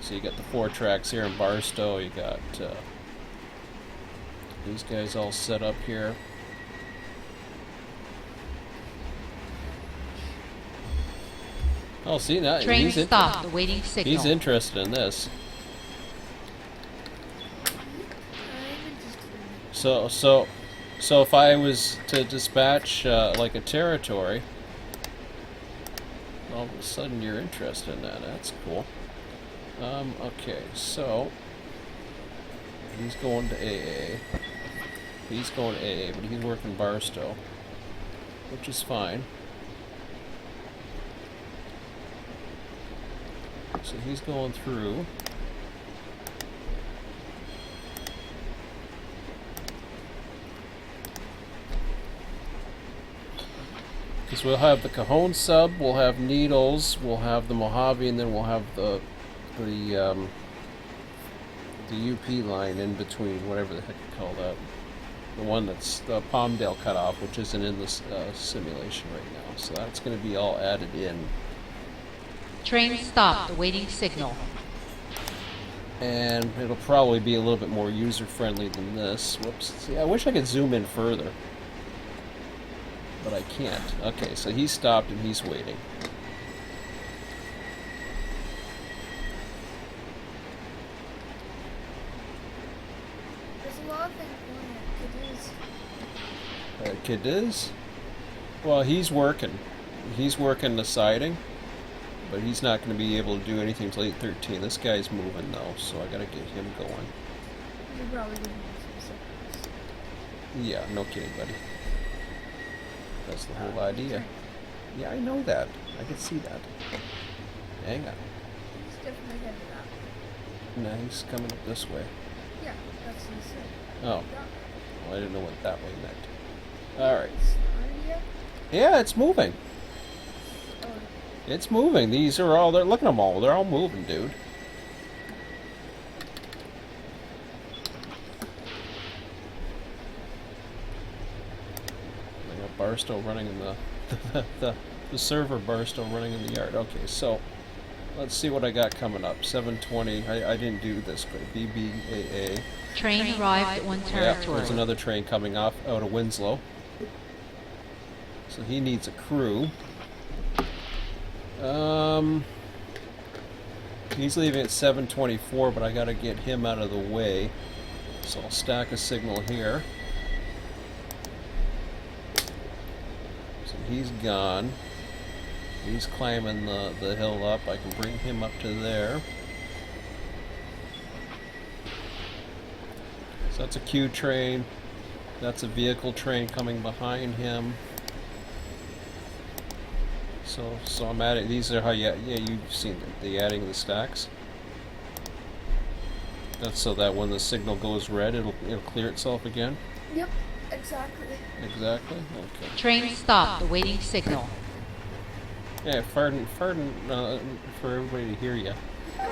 So you got the 4 tracks here in Barstow. You got these guys all set up here. Oh, see that? Train stopped, awaiting signal. He's interested in this. So if I was to dispatch like a territory, all of a sudden you're interested in that. That's cool. Okay, so he's going to AA. He's going to AA, but he's working Barstow, which is fine. So he's going through. Because we'll have the Cajon sub, we'll have Needles, we'll have the Mojave, and then we'll have the UP line in between, whatever the heck you call that. The one that's the Palmdale cutoff, which isn't in this simulation right now. So that's going to be all added in. Train stopped, awaiting signal. And it'll probably be a little bit more user-friendly than this. Whoops. See, I wish I could zoom in further. But I can't. Okay, so he's stopped and he's waiting. There's a lot of things going on. Cadiz? Well, he's working. He's working the siding. But he's not going to be able to do anything until 8:13. This guy's moving though, so I gotta get him going. You're probably giving me some signals. Yeah, no kidding, buddy. That's the whole idea. Yeah, I know that. I can see that. Hang on. He's definitely headed up. No, he's coming up this way. Yeah, that's what he said. Oh. Yeah. Well, I didn't know what that way meant. Alright. It's not yet. Yeah, it's moving. Oh, It's moving. These are all, look at them all. They're all moving, dude. I got Barstow running in the server Barstow running in the yard. Okay, so let's see what I got coming up. 7:20. I didn't do this, but BBAA. Train arrived at one Yeah, territory. there's another train coming off out of Winslow. So he needs a crew. He's leaving at 7:24, but I gotta get him out of the way. So I'll stack a signal here. So he's gone. He's climbing the hill up. I can bring him up to there. So that's a Q train. That's a vehicle train coming behind him. So I'm adding. These are how you. Yeah, you've seen the adding the stacks. That's so that when the signal goes red, it'll clear itself again. Yep, exactly. Exactly. Okay. Train stopped, awaiting signal. Yeah, farting for everybody to hear you. I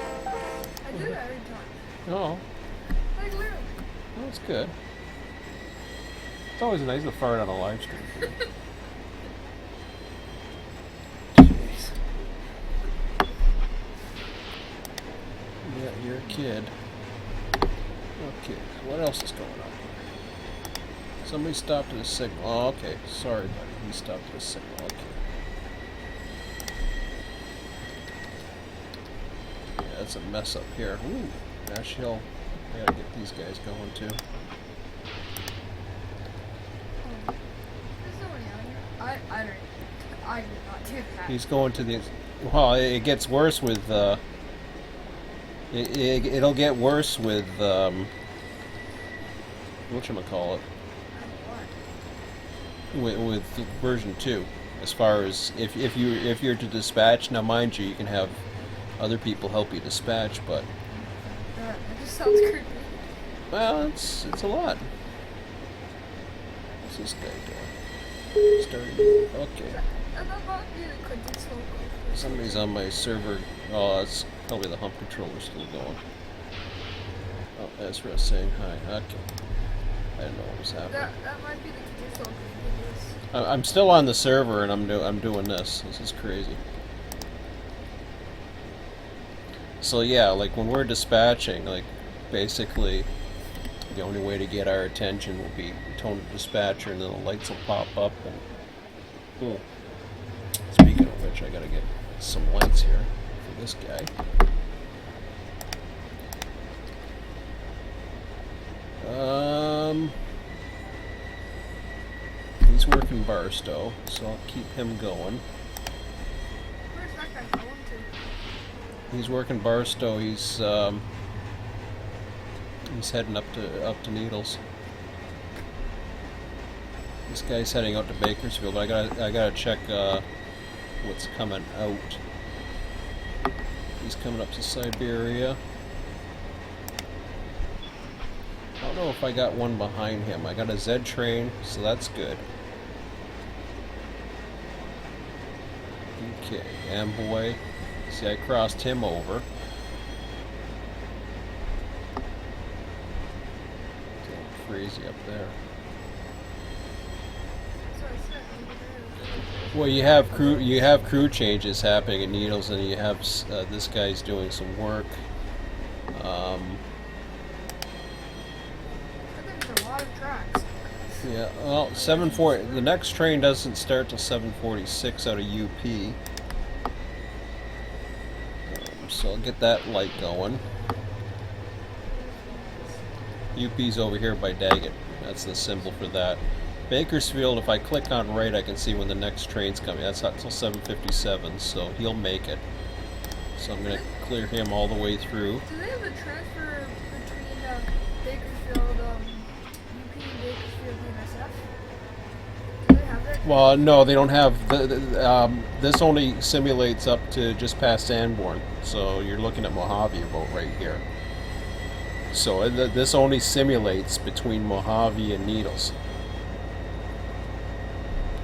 do that every time. Oh, Like literally. that's good. It's always nice to fart on a live stream. Jeez. Yeah, you're a kid. Okay, what else is going on here? Somebody stopped at a signal. Oh, okay. Sorry, buddy. He stopped at a signal. Okay. Yeah, that's a mess up here. Ooh, Ash Hill. I gotta get these guys going too. There's nobody out here. I did not do that. He's going to the. Well, it gets worse with. It'll get worse with. Whatchamacallit. With version 2, as far as if you're to dispatch. Now, mind you, you can have other people help you dispatch, but That just sounds creepy. well, it's a lot. What's this guy doing? Starting. Okay. And I'm not really clicking so quick. Somebody's on my server. Oh, that's probably the hump controller still going. Oh, Ezra saying hi. Okay. I didn't know what was happening. That might be the case though, 'cause I'm still on the server and I'm doing this. This is crazy. So yeah, like when we're dispatching, like basically the only way to get our attention will be tone the dispatcher, and then the lights will pop up. And speaking of which, I gotta get some lights here for this guy. He's working Barstow, so I'll keep him going. where's that guy going to? He's working Barstow. He's heading up to Needles. This guy's heading out to Bakersfield. I gotta check what's coming out. He's coming up to Siberia. I don't know if I got one behind him. I got a Z train, so that's good. Okay, Amboy. See, I crossed him over. It's a little crazy up there. So I said over there. Well, you have crew changes happening in Needles, and you have this guy's doing some work. I think there's a lot of tracks. Yeah, well, 740. The next train doesn't start till 7:46 out of UP. So I'll get that light going. UP's over here by Daggett. That's the symbol for that. Bakersfield, if I click on right, I can see when the next train's coming. That's not till 7:57, so he'll make it. So I'm going to clear him all the way through. Do they have a transfer between Bakersfield, UP, Bakersfield, UNSF? Do they have that? Well, no, they don't have this only simulates up to just past Sanborn, so you're looking at Mojave about right here. So this only simulates between Mojave and Needles,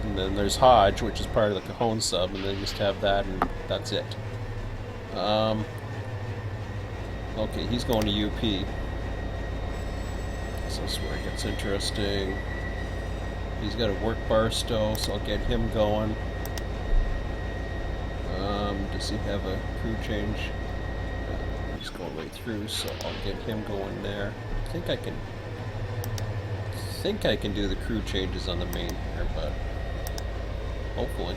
and then there's Hodge, which is part of the Cajon sub, and they just have that, and that's it. Okay, he's going to UP. So this is where it gets interesting. He's got to work Barstow, so I'll get him going. Does he have a crew change? He's going right through, so I'll get him going there. I think I can do the crew changes on the main here, but hopefully.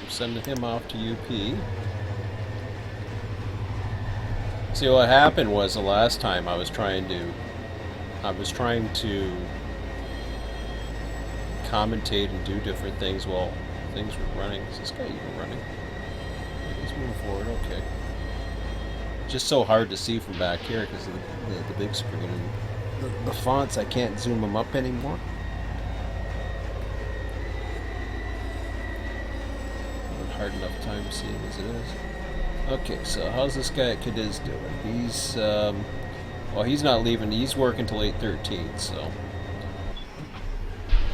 Sending him off to UP. See, what happened was the last time I was trying to commentate and do different things while things were running. Is this guy even running? Yeah, he's moving forward. Okay. Just so hard to see from back here because of the big screen and the fonts. I can't zoom them up anymore. Hard enough time seeing as it is. Okay, so how's this guy at Cadiz doing? He's well, he's not leaving. He's working till 8:13. So,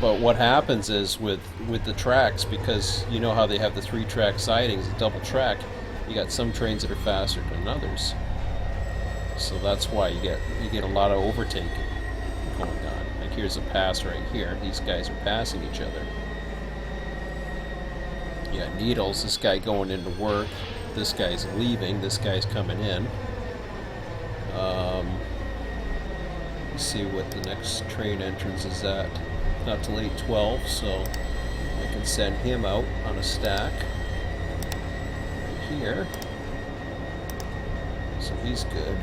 but what happens is with the tracks, because you know how they have the 3-track sidings, a double track, you got some trains that are faster than others. So that's why you get a lot of overtaking going on. Like here's a pass right here. These guys are passing each other. You got Needles, this guy going into work, this guy's leaving, this guy's coming in. Let's see what the next train entrance is at. Not till 8:12, so I can send him out on a stack right here. So he's good.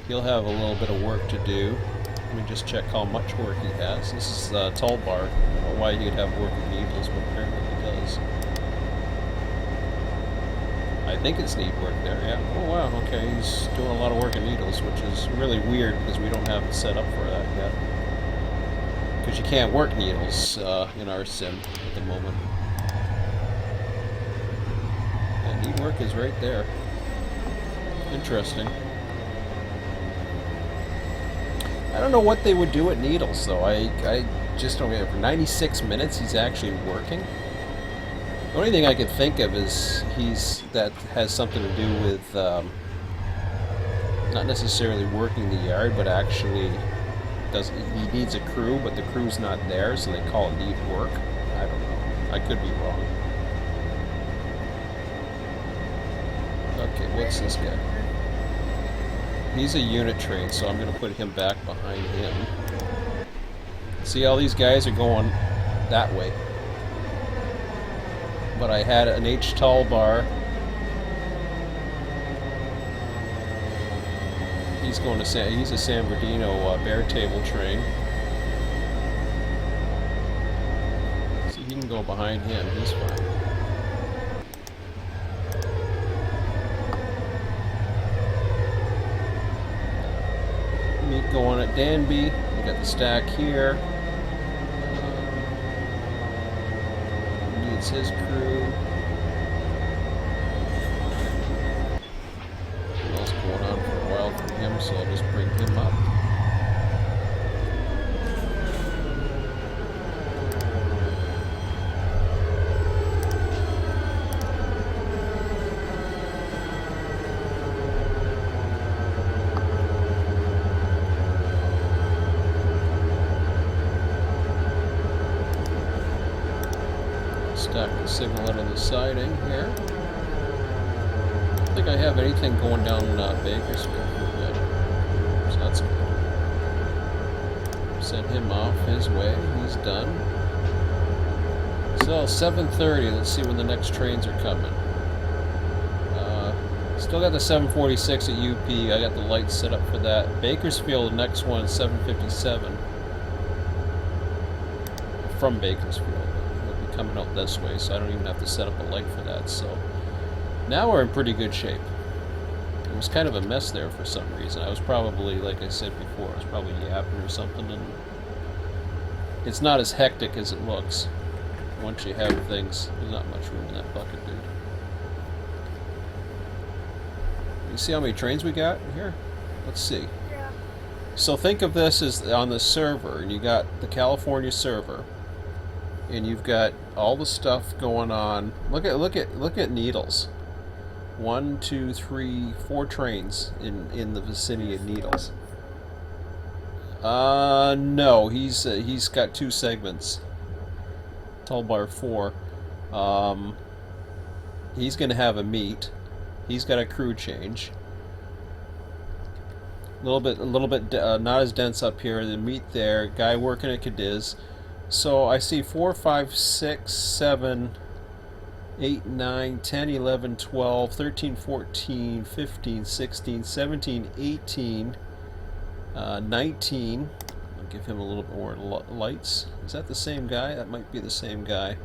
He'll have a little bit of work to do. Let me just check how much work he has. This is Tulbar. I don't know why he'd have work with Needles, but apparently he does. I think it's neat work there, yeah. Oh wow, okay, he's doing a lot of work in Needles, which is really weird because we don't have it set up for that yet. Because you can't work Needles in our sim at the moment. And neat work is right there. Interesting. I don't know what they would do at Needles, though. I just don't get it. For 96 minutes, he's actually working. The only thing I could think of is that has something to do with not necessarily working the yard, but actually he needs a crew, but the crew's not there, so they call it neat work. I don't know. I could be wrong. Okay, what's this guy? He's a unit train, so I'm going to put him back behind him. See, all these guys are going that way. But I had an H Tulbar. He's going to he's a San Bernardino bare table train. So you can go behind him. He's fine. Meet going at Danby. We got the stack here. Needs his crew. What else going on for a while from him, so I'll just bring him up. Stack the signal out on the siding here. I don't think I have anything going down Bakersfield yet. So that's good. Send him off his way. He's done. So 7:30. Let's see when the next trains are coming. Still got the 7:46 at UP. I got the lights set up for that. Bakersfield, next one is 7:57. From Bakersfield. Coming out this way, so I don't even have to set up a light for that. So now we're in pretty good shape. It was kind of a mess there for some reason. I was probably, like I said before, I was probably yapping or something, and it's not as hectic as it looks. Once you have things, there's not much room in that bucket, dude. You see how many trains we got here? Let's see. Yeah. So think of this as on the server, and you got the California server. And you've got all the stuff going on. Look at Needles. 1, 2, 3, 4 trains in the vicinity of Needles. No, he's got 2 segments. Tulbar 4. He's gonna have a meet. He's got a crew change. A little bit not as dense up here. The meet there. Guy working at Cadiz. So I see 4, 5, 6, 7, 8, 9, 10, 11, 12, 13, 14, 15, 16, 17, 18, 19. Give him a little bit more lights. Is that the same guy? That might be the same guy.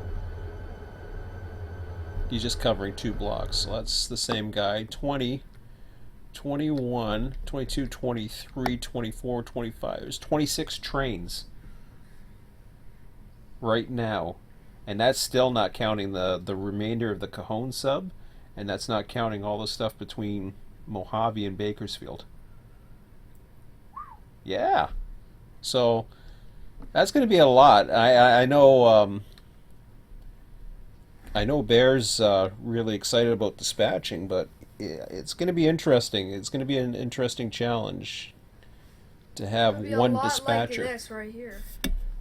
He's just covering 2 blocks, so that's the same guy. 20, 21, 22, 23, 24, 25. There's 26 trains right now. And that's still not counting the remainder of the Cajon sub, and that's not counting all the stuff between Mojave and Bakersfield. Yeah. So that's going to be a lot. I know I know Bear's really excited about dispatching, but it's going to be interesting. It's going to be an interesting challenge to have It'll be one a lot dispatcher. like this right here.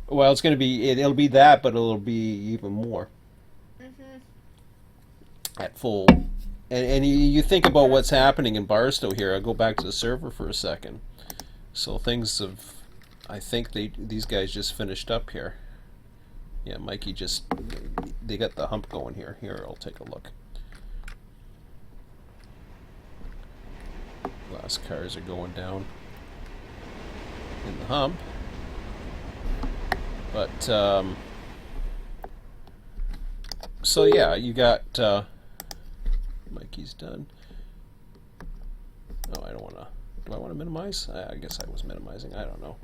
Well, it's going to be it'll be that, but it'll be even more at full. And you think about what's happening in Barstow here. I'll go back to the server for a second. So things have, I think these guys just finished up here. Yeah, Mikey they got the hump going here. Here, I'll take a look. Last cars are going down in the hump. But, so yeah, you got, Mikey's done. Oh, I don't want to, do I want to minimize? I guess I was minimizing, I don't know.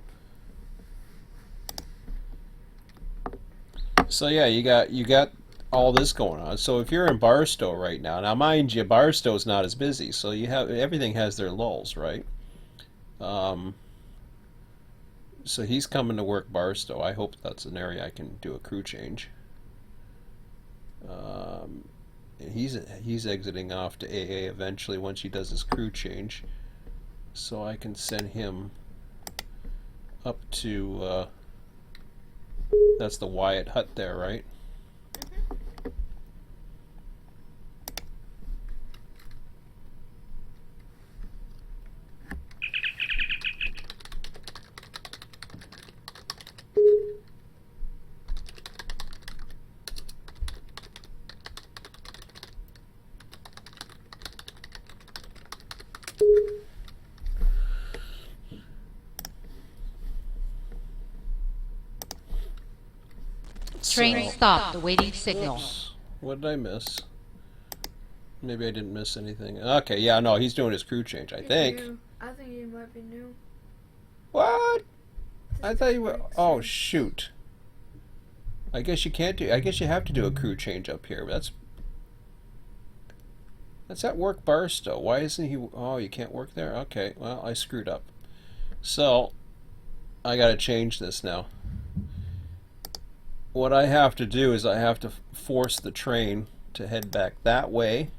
So yeah, you got all this going on. So if you're in Barstow right now mind you, Barstow's not as busy, so everything has their lulls, right? So he's coming to work Barstow. I hope that's an area I can do a crew change. He's exiting off to AA eventually once he does his crew change, so I can send him up to that's the Wyatt hut there, right? Train stopped, awaiting signal. Oops. What did I miss? Maybe I didn't miss anything. Okay, yeah, no, he's doing his crew change, I think. I think he might be new. What? I thought you were. Oh shoot. I guess you can't do. I guess you have to do a crew change up here. That's at work Barstow. Why isn't he? Oh, you can't work there. Okay, well I screwed up. So I got to change this now. What I have to do is I have to force the train to head back that way.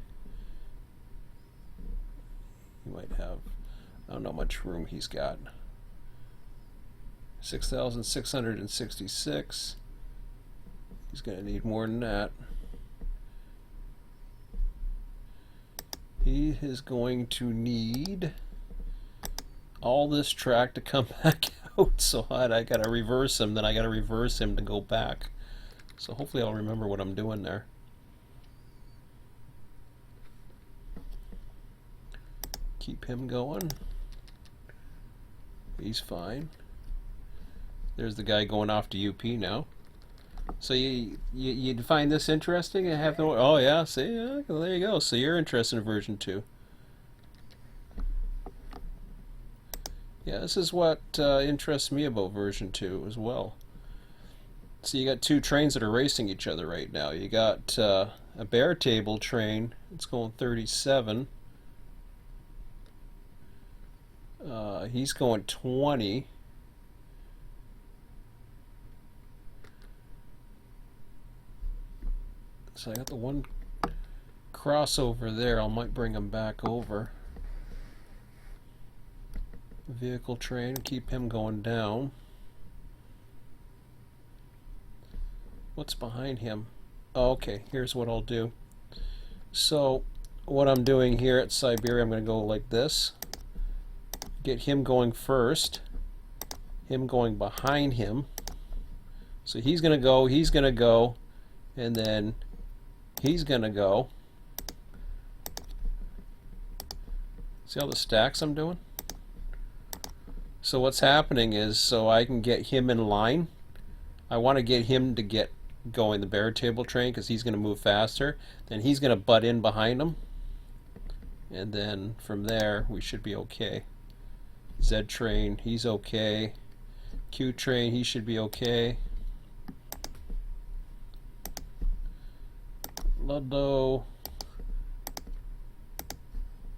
He might have, I don't know how much room he's got. 6,666. He's going to need more than that. He is going to need all this track to come back out, so I got to reverse him, then I got to reverse him to go back. So hopefully I'll remember what I'm doing there. Keep him going. He's fine. There's the guy going off to UP now. So you find this interesting? I have no. Oh yeah, see, yeah, well, there you go. So you're interested in version 2. Yeah, this is what interests me about version 2 as well. So you got 2 trains that are racing each other right now. You got a Bear Table train. It's going 37. He's going 20. So I got the one crossover there. I might bring him back over. Vehicle train, keep him going down. What's behind him? Oh, okay, here's what I'll do. So what I'm doing here at Siberia, I'm going to go like this. Get him going first. Him going behind him. So he's going to go, and then he's going to go. See all the stacks I'm doing? So what's happening is, so I can get him in line, I want to get him to get going the bare table train because he's going to move faster. Then he's going to butt in behind him. And then from there, we should be okay. Z train, he's okay. Q train, he should be okay. Ludlow.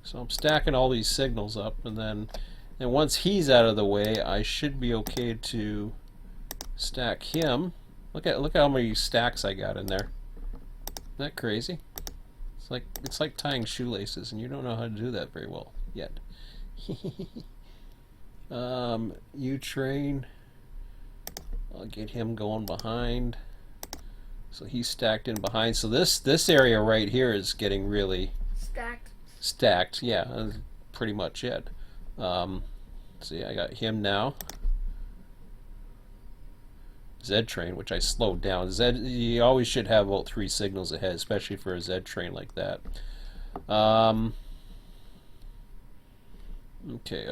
So I'm stacking all these signals up, and once he's out of the way, I should be okay to stack him. Look how many stacks I got in there. Isn't that crazy? It's like tying shoelaces, and you don't know how to do that very well yet. U train. I'll get him going behind. So he's stacked in behind. So this area right here is getting really stacked. Yeah, that's pretty much it. So yeah, I got him now. Z train, which I slowed down. Z, you always should have about 3 signals ahead, especially for a Z train like that. Okay,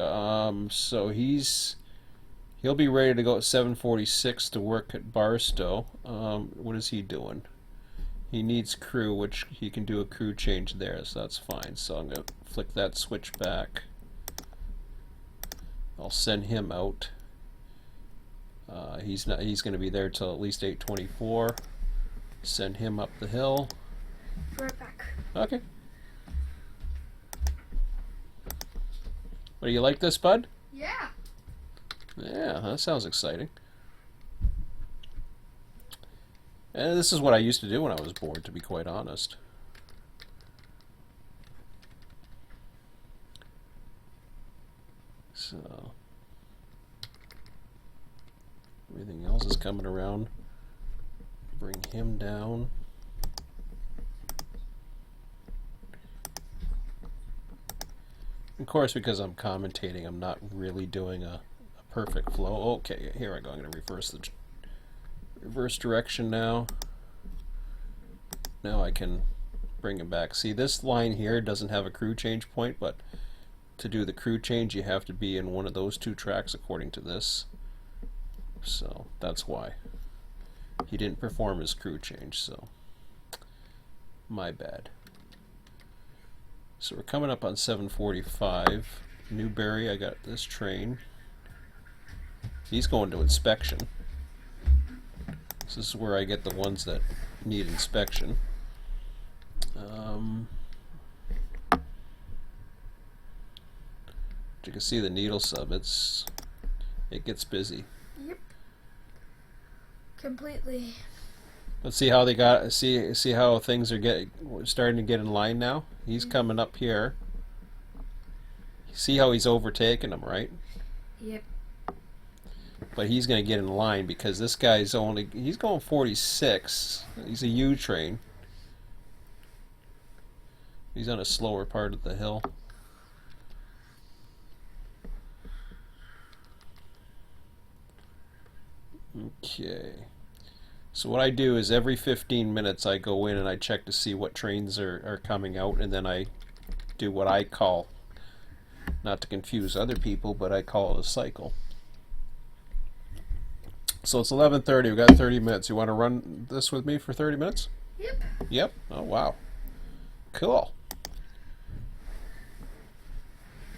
so he'll be ready to go at 7:46 to work at Barstow. What is he doing? He needs crew, which he can do a crew change there, so that's fine. So I'm gonna flick that switch back. I'll send him out. He's going to be there till at least 8:24. Send him up the hill. Right back. Okay. What, do you like this, bud? Yeah. Yeah, that sounds exciting. And this is what I used to do when I was bored, to be quite honest. So everything else is coming around. Bring him down. Of course, because I'm commentating, I'm not really doing a perfect flow. Okay, here I go. I'm going to reverse direction now. Now I can bring him back. See, this line here doesn't have a crew change point, but to do the crew change, you have to be in one of those 2 tracks according to this. So that's why he didn't perform his crew change, so my bad. So we're coming up on 7:45. Newberry, I got this train. He's going to inspection. So this is where I get the ones that need inspection. You can see the needle sub. It gets busy. Yep. Completely. Let's see how they got. See how things are starting to get in line now. He's coming up here. See how he's overtaking him, right? Yep. But he's going to get in line because this guy's he's going 46. He's a U train. He's on a slower part of the hill. Okay. So what I do is every 15 minutes I go in and I check to see what trains are coming out, and then I do what I call, not to confuse other people, but I call it a cycle. So it's 11:30. We've got 30 minutes. You want to run this with me for 30 minutes? Yep. Yep. Oh, wow. Cool.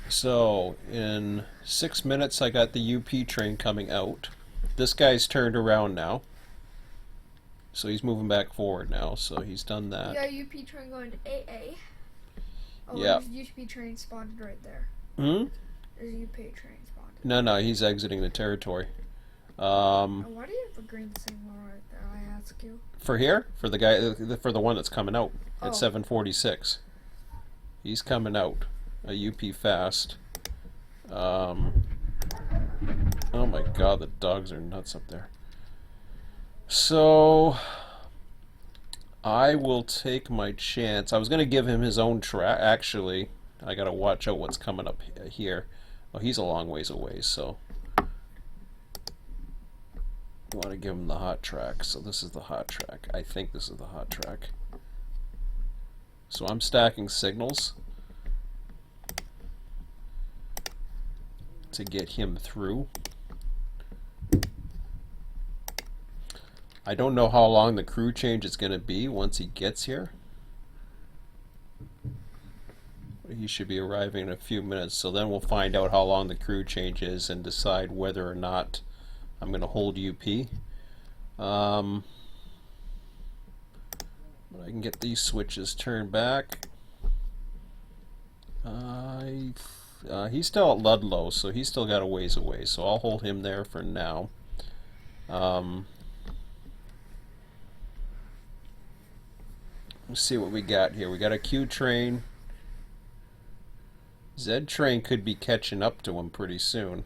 So in 6 minutes I got the UP train coming out. This guy's turned around now. So he's moving back forward now, so he's done that. Yeah, UP train going to AA. Oh, yeah. There's UP train spotted right there. Hmm? There's a UP train spotted. No, he's exiting the territory. Oh, why do you have a green signal right there, I ask you? For here? For the guy, for the one that's coming out at Oh. 7:46. He's coming out. A UP fast. Oh my god, the dogs are nuts up there. So I will take my chance. I was going to give him his own track. Actually, I got to watch out what's coming up here. Oh, he's a long ways away, so I want to give him the hot track. So this is the hot track. I think this is the hot track. So I'm stacking signals. to get him through. I don't know how long the crew change is going to be once he gets here. He should be arriving in a few minutes, so then we'll find out how long the crew change is and decide whether or not I'm going to hold UP. But I can get these switches turned back. He's still at Ludlow, so he's still got a ways away, so I'll hold him there for now. Let's see what we got here. We got a Q train. Z train could be catching up to him pretty soon.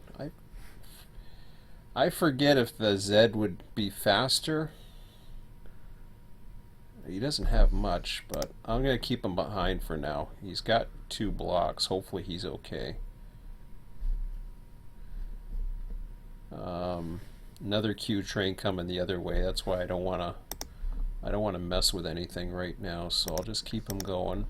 I forget if the Z would be faster. He doesn't have much, but I'm going to keep him behind for now. He's got 2 blocks. Hopefully he's okay. Another Q train coming the other way. That's why I don't want to mess with anything right now, so I'll just keep him going.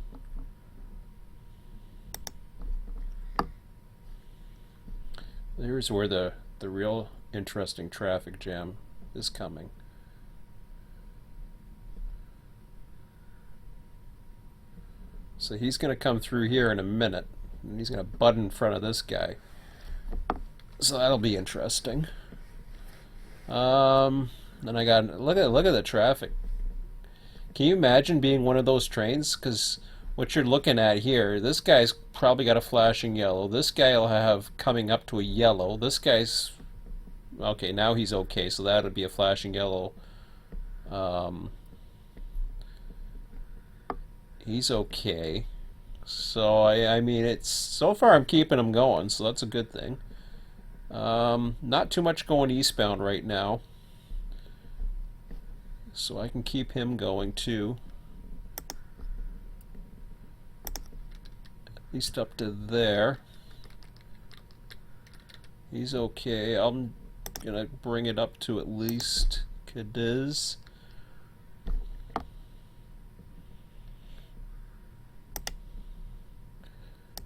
Here's where the real interesting traffic jam is coming. So he's going to come through here in a minute, and he's going to butt in front of this guy. So that'll be interesting. Then I got look at the traffic. Can you imagine being one of those trains? Because what you're looking at here, this guy's probably got a flashing yellow. This guy will have coming up to a yellow. This guy's okay. Now he's okay, so that'll be a flashing yellow. He's okay. So I mean, it's so far I'm keeping him going, so that's a good thing. Not too much going eastbound right now, so I can keep him going too. At least up to there. He's okay. I'm gonna bring it up to at least Cadiz.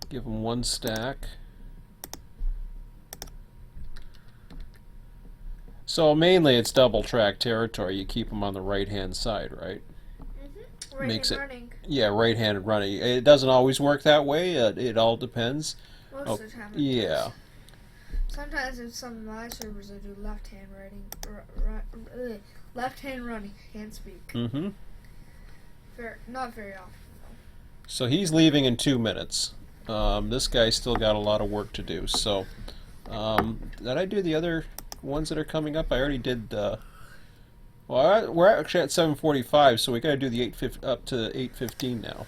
Give him 1 stack. So mainly it's double track territory. You keep them on the right hand side, right? Right Makes hand it running. Yeah, right handed running. It doesn't always work that way. It all depends. Most of the time. It Yeah. does. Sometimes in some of my servers I do left hand writing, left hand running. Can't speak. Mm-hmm. Not very often though. So he's leaving in 2 minutes. This guy's still got a lot of work to do. So, did I do the other ones that are coming up? I already did. Well, we're actually at 7:45, so we got to do the up to 8:15 now.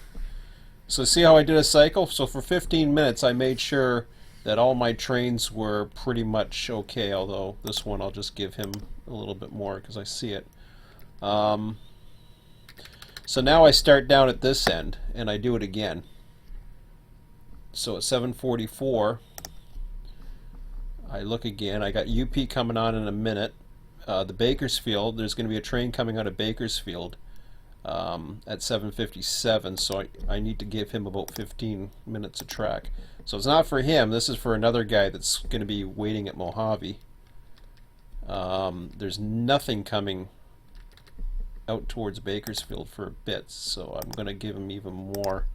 So see how I did a cycle? So for 15 minutes, I made sure that all my trains were pretty much okay. Although this one, I'll just give him a little bit more because I see it. So now I start down at this end, and I do it again. So at 7:44, I look again. I got UP coming on in a minute. The Bakersfield, there's going to be a train coming out of Bakersfield at 7:57, so I need to give him about 15 minutes of track. So it's not for him. This is for another guy that's going to be waiting at Mojave. There's nothing coming out towards Bakersfield for a bit, so I'm going to give him even more,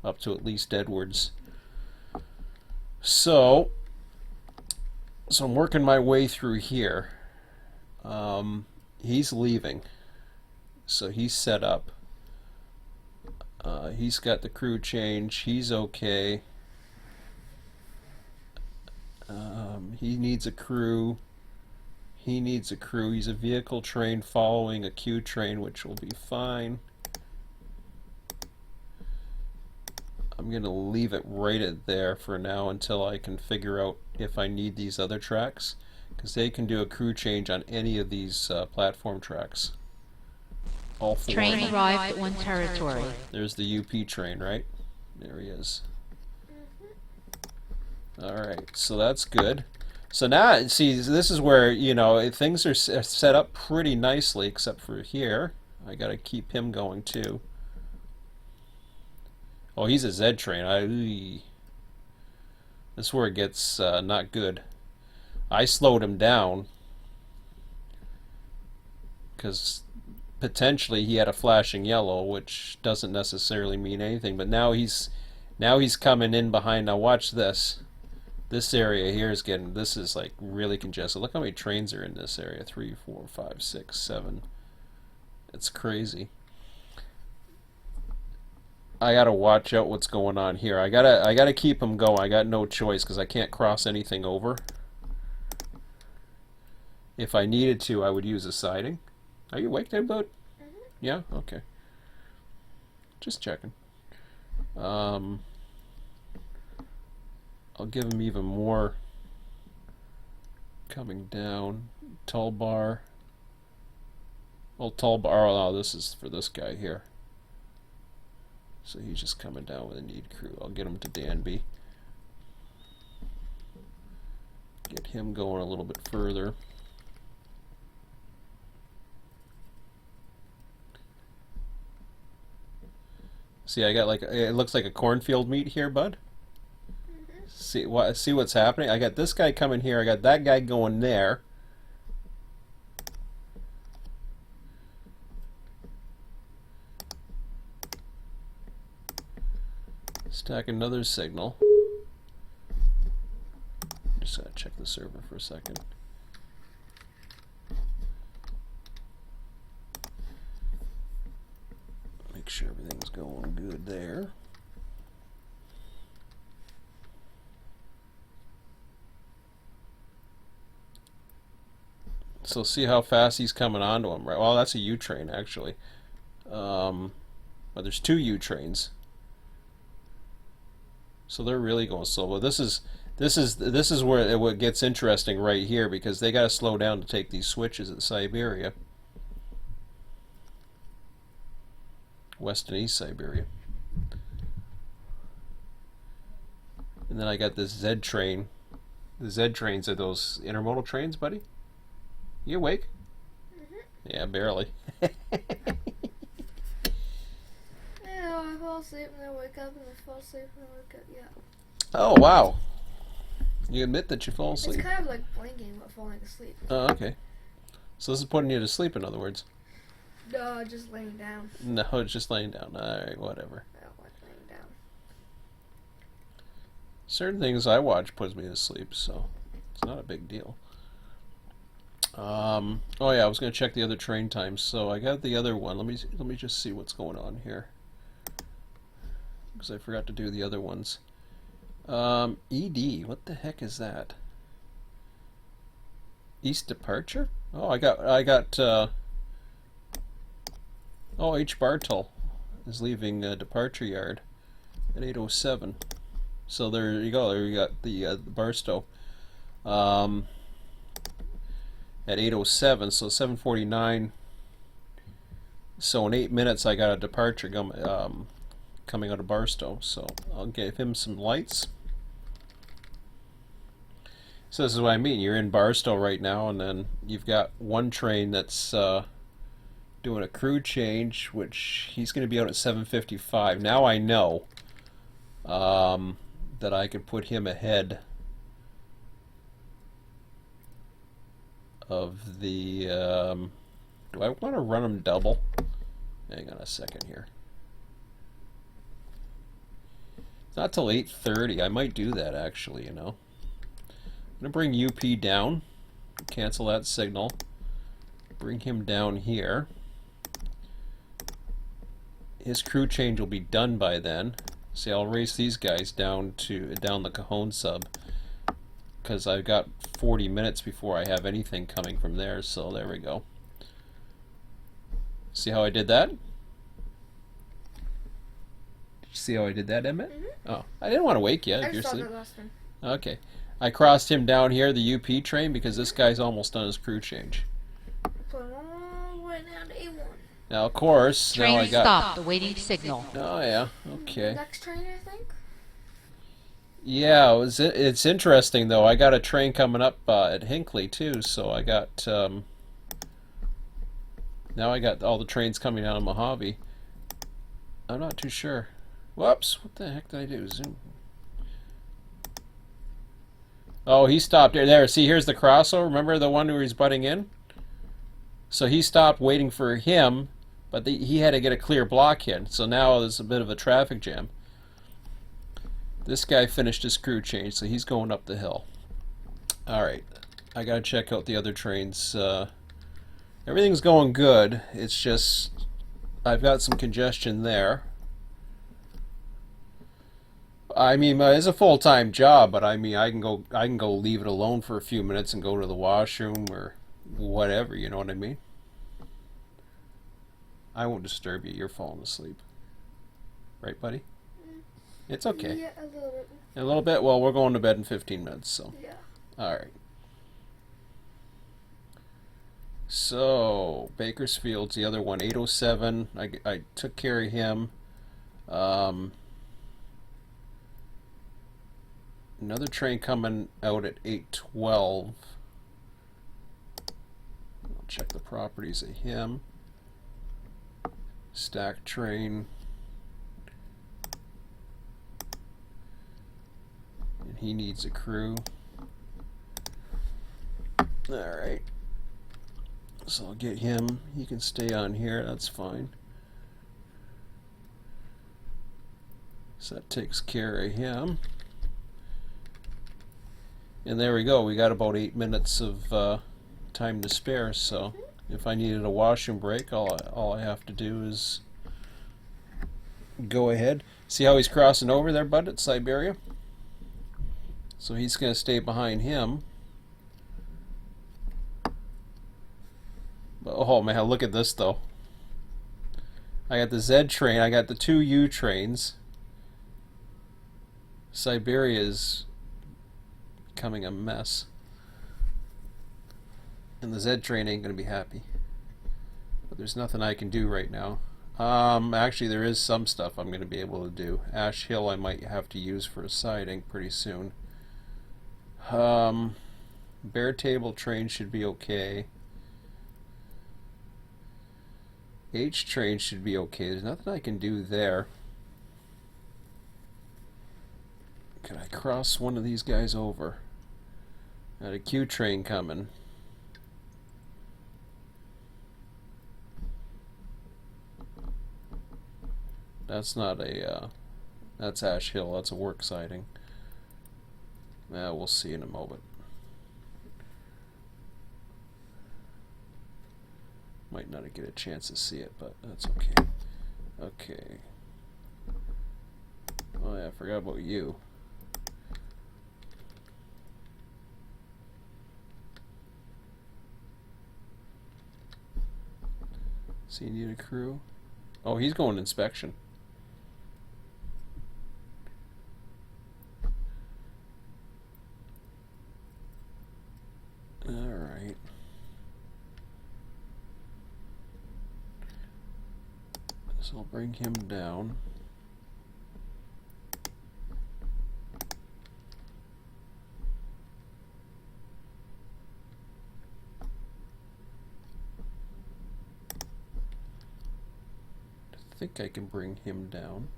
up to at least Edwards. So I'm working my way through here. He's leaving, so he's set up. He's got the crew change. He's okay. He needs a crew. He needs a crew. He's a vehicle train following a Q train, which will be fine. I'm going to leave it right at there for now until I can figure out if I need these other tracks, because they can do a crew change on any of these platform tracks. All 4 Train of them. arrived on territory. There's the UP train, right? There he is. Alright, so that's good. So now, see, this is where, you know, things are set up pretty nicely, except for here. I gotta keep him going too. Oh, he's a Z train. This is where it gets not good. I slowed him down because potentially he had a flashing yellow, which doesn't necessarily mean anything. But now he's coming in behind. Now watch this. This area here is getting. This is like really congested. Look how many trains are in this area. 3, 4, 5, 6, 7. It's crazy. I gotta watch out what's going on here. I gotta keep him going. I got no choice because I can't cross anything over. If I needed to, I would use a siding. Are you awake there, bud? Yeah? Okay. Just checking. I'll give him even more coming down. Tall bar. Oh, tall bar. Oh, no, this is for this guy here. So he's just coming down with a need crew. I'll get him to Danby. Get him going a little bit further. See, I got like it looks like a cornfield meat here, bud. See what's happening? I got this guy coming here. I got that guy going there. Stack another signal. Just gotta check the server for a second. Make sure everything's going good there. So see how fast he's coming onto him, right? Well, that's a U train actually. But there's 2 U trains. So they're really going slow. Well, this is where it gets interesting right here because they got to slow down to take these switches at Siberia, West and East Siberia. And then I got this Z train. The Z trains are those intermodal trains, buddy. You awake? Yeah, barely. Yeah, I fall asleep and I wake up and I fall asleep and I wake up, yeah. Oh, wow. You admit that you fall asleep? It's kind of like blinking but falling asleep. Oh, okay. So this is putting you to sleep, in other words? No, just laying down. No, it's just laying down. Alright, whatever. I don't like laying down. Certain things I watch puts me to sleep, so it's not a big deal. Oh yeah, I was going to check the other train times. So I got the other one. Let me just see what's going on here, because I forgot to do the other ones. ED, what the heck is that? East departure? Oh, I got oh, H. Bartle is leaving departure yard at 8:07. So there you go. There you got the Barstow. At 8:07, so 7:49. So in 8 minutes, I got a departure coming out of Barstow. So I'll give him some lights. So this is what I mean. You're in Barstow right now, and then you've got one train that's doing a crew change, which he's going to be out at 7:55. Now I know that I can put him ahead of the do I want to run them double? Hang on a second here. It's not till 8:30. I might do that actually, you know. I'm going to bring UP down, cancel that signal, bring him down here. His crew change will be done by then. See, I'll race these guys down the Cajon sub, because I've got 40 minutes before I have anything coming from there, so there we go. See how I did that? Did you see how I did that, Emmett? Oh, I didn't want to wake you if you're asleep. Okay. I crossed him down here, the UP train, because this guy's almost done his crew change. Put him all the way down to A1. Now, of course, now I Train got... stopped, awaiting signal. Oh, yeah, okay. Next train, I think? Yeah, it's interesting, though. I got a train coming up at Hinckley, too, so I got... now I got all the trains coming out of Mojave. I'm not too sure. Whoops, what the heck did I do? Zoom. Oh, he stopped there. There, see, here's the crossover. Remember the one where he's butting in? So he stopped waiting for him, but he had to get a clear block in. So now there's a bit of a traffic jam. This guy finished his crew change, so he's going up the hill. Alright, I gotta check out the other trains. Everything's going good. It's just I've got some congestion there. I mean, it's a full-time job, but I mean, I can go leave it alone for a few minutes and go to the washroom or whatever. You know what I mean? I won't disturb you. You're falling asleep, right, buddy? It's okay. Yeah, a little bit. A little bit. Well, we're going to bed in 15 minutes, so. Yeah. All right. So Bakersfield's the other one, 807. I took care of him. Another train coming out at 812. I'll check the properties of him. Stack train. And he needs a crew. Alright. So I'll get him. He can stay on here, that's fine. So that takes care of him. And there we go. We got about 8 minutes of time to spare. So if I needed a washroom break, all I have to do is go ahead. See how he's crossing over there, bud, at Siberia? So he's going to stay behind him. Oh man, look at this though. I got the Z train. I got the two U trains. Siberia is becoming a mess. And the Z train ain't gonna be happy. But there's nothing I can do right now. Actually there is some stuff I'm gonna be able to do. Ash Hill I might have to use for a siding pretty soon. Bear Table train should be okay. H train should be okay. There's nothing I can do there. Can I cross one of these guys over? Got a Q train coming. That's not a, that's Ash Hill. That's a work siding. We'll see in a moment. Might not get a chance to see it, but that's okay. Okay. Oh yeah, I forgot about you. So you need a crew? Oh, he's going inspection. Alright. So I'll bring him down. I think I can bring him down.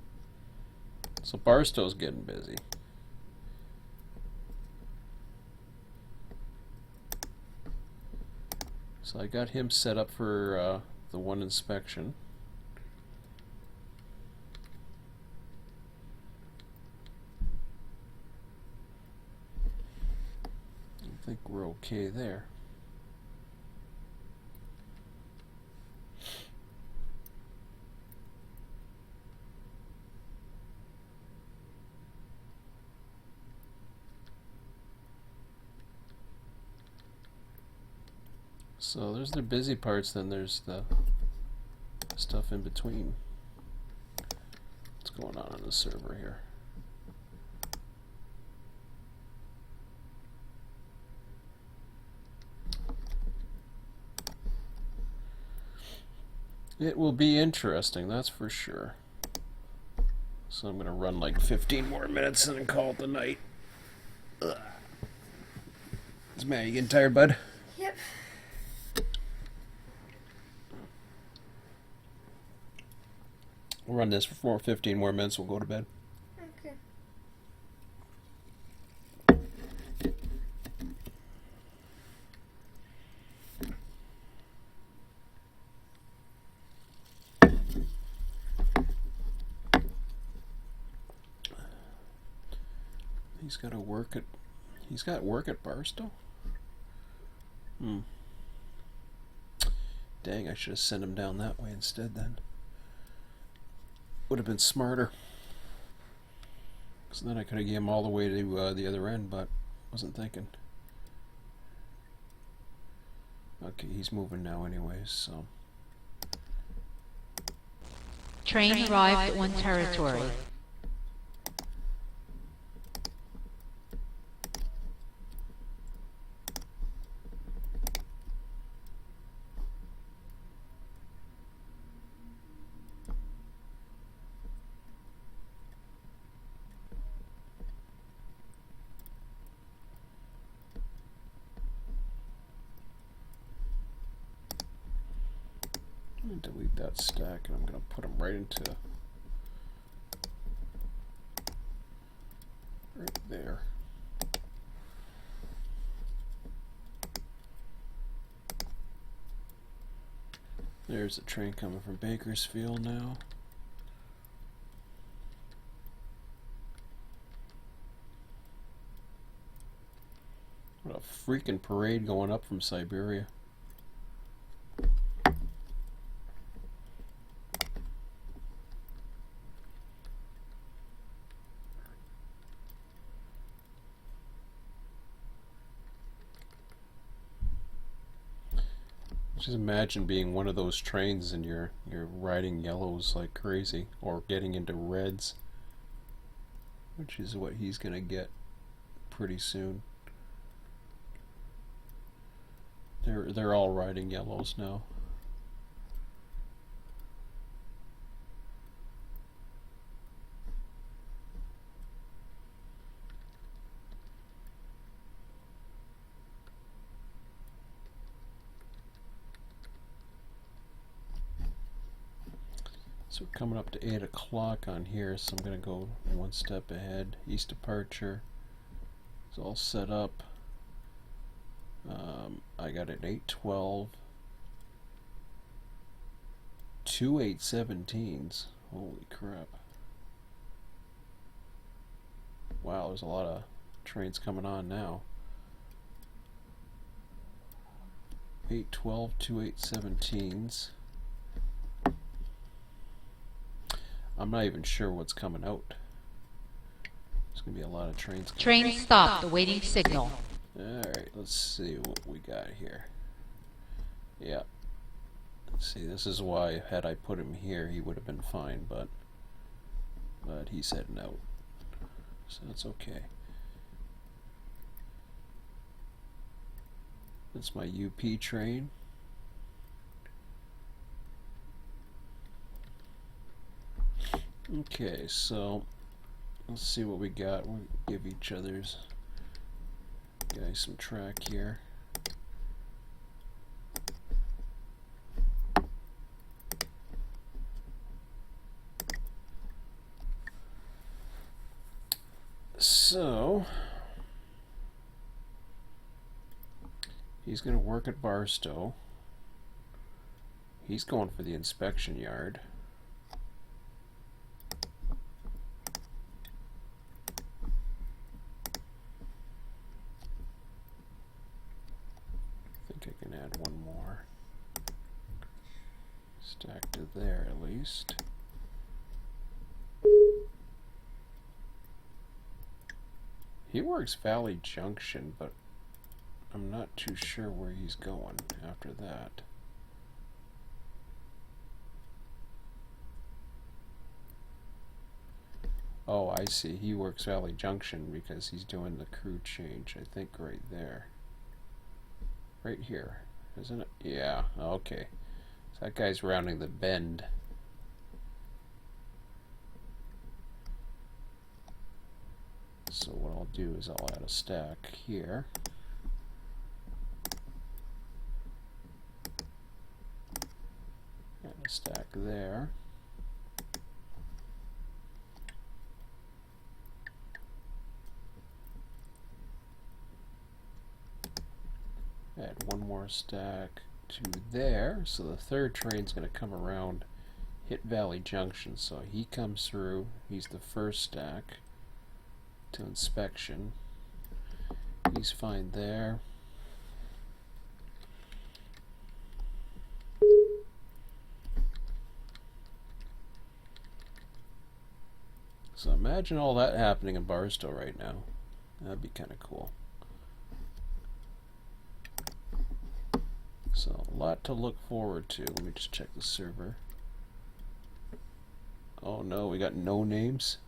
So Barstow's getting busy. So I got him set up for the one inspection. I think we're okay there. So there's the busy parts, then there's the stuff in between. What's going on the server here? It will be interesting, that's for sure. So I'm gonna run like 15 more minutes and then call it the night. Ugh. Matt, you getting tired, bud? Yep. We'll run this for 15 more minutes, we'll go to bed. Okay. He's got to work at. He's got work at Barstow. Dang, I should have sent him down that way instead. Then would have been smarter. Because then I could have gave him all the way to the other end, but wasn't thinking. Okay, he's moving now, anyways. So. Train arrived on territory. I'm going to delete that stack and I'm going to put them right into right there. There's a train coming from Bakersfield now. What a freaking parade going up from Siberia. Just imagine being one of those trains and you're riding yellows like crazy, or getting into reds, which is what he's gonna get pretty soon. They're all riding yellows now. So we're coming up to 8 o'clock on here, so I'm going to go one step ahead. East departure is all set up. I got an 812, 2 817s. Holy crap. Wow, there's a lot of trains coming on now. 812, 2 817s. I'm not even sure what's coming out. There's going to be a lot of trains coming. Train stopped, awaiting signal. Alright, let's see what we got here. Yeah. Let's see, this is why had I put him here he would have been fine, but he's heading out. So that's okay. That's my UP train. Okay, so let's see what we got. We'll give each other's guys some track here. So he's going to work at Barstow. He's going for the inspection yard. I can add one more stack to there at least. He works Valley Junction, but I'm not too sure where he's going after that. Oh, I see. He works Valley Junction because he's doing the crew change, I think right there. Right here, isn't it? Yeah, okay. So that guy's rounding the bend. So what I'll do is I'll add a stack here. Add a stack there. Add one more stack to there, so the third train's going to come around, hit Valley Junction, so he comes through, he's the first stack to inspection. He's fine there. So imagine all that happening in Barstow right now. That'd be kind of cool. So a lot to look forward to. Let me just check the server. Oh no, we got no names.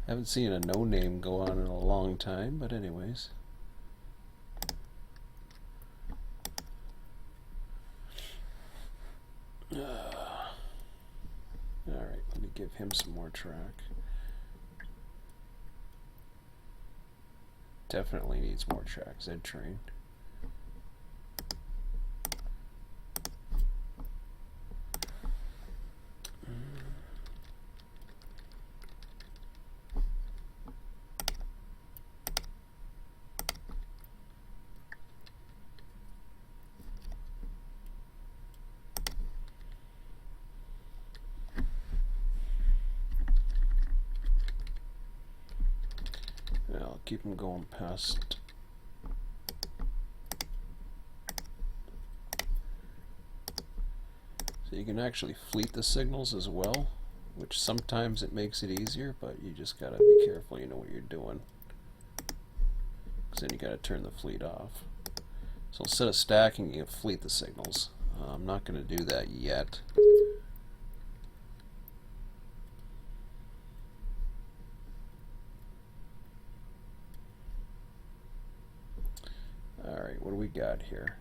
Haven't seen a no name go on in a long time, but anyways. Alright, let me give him some more track. Definitely needs more track, Z train. I'll keep them going past. So you can actually fleet the signals as well, which sometimes it makes it easier, but you just gotta be careful, you know what you're doing. Because then you gotta turn the fleet off. So instead of stacking, you can fleet the signals. I'm not gonna do that yet. Alright, what do we got here?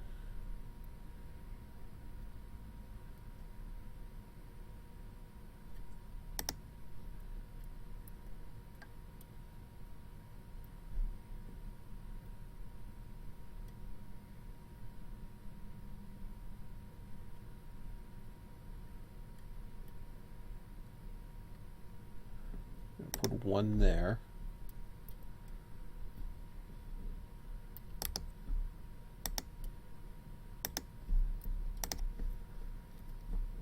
Put one there.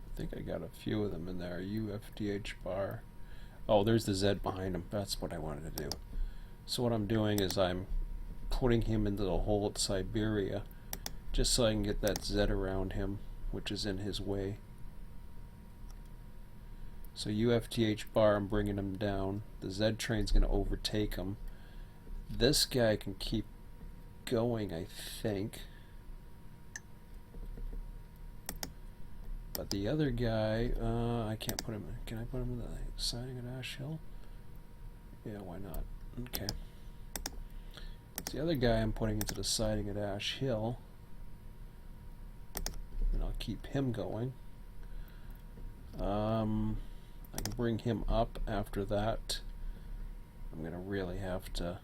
I think I got a few of them in there. UFDH bar. Oh, there's the Z behind him. That's what I wanted to do. So what I'm doing is I'm putting him into the hole at Siberia just so I can get that Z around him, which is in his way. So UFTH bar, I'm bringing him down. The Z train's going to overtake him. This guy can keep going, I think. But the other guy, I can't put him in. Can I put him in the siding at Ash Hill? Yeah, why not? Okay. So the other guy I'm putting into the siding at Ash Hill. And I'll keep him going. I can bring him up after that. I'm going to really have to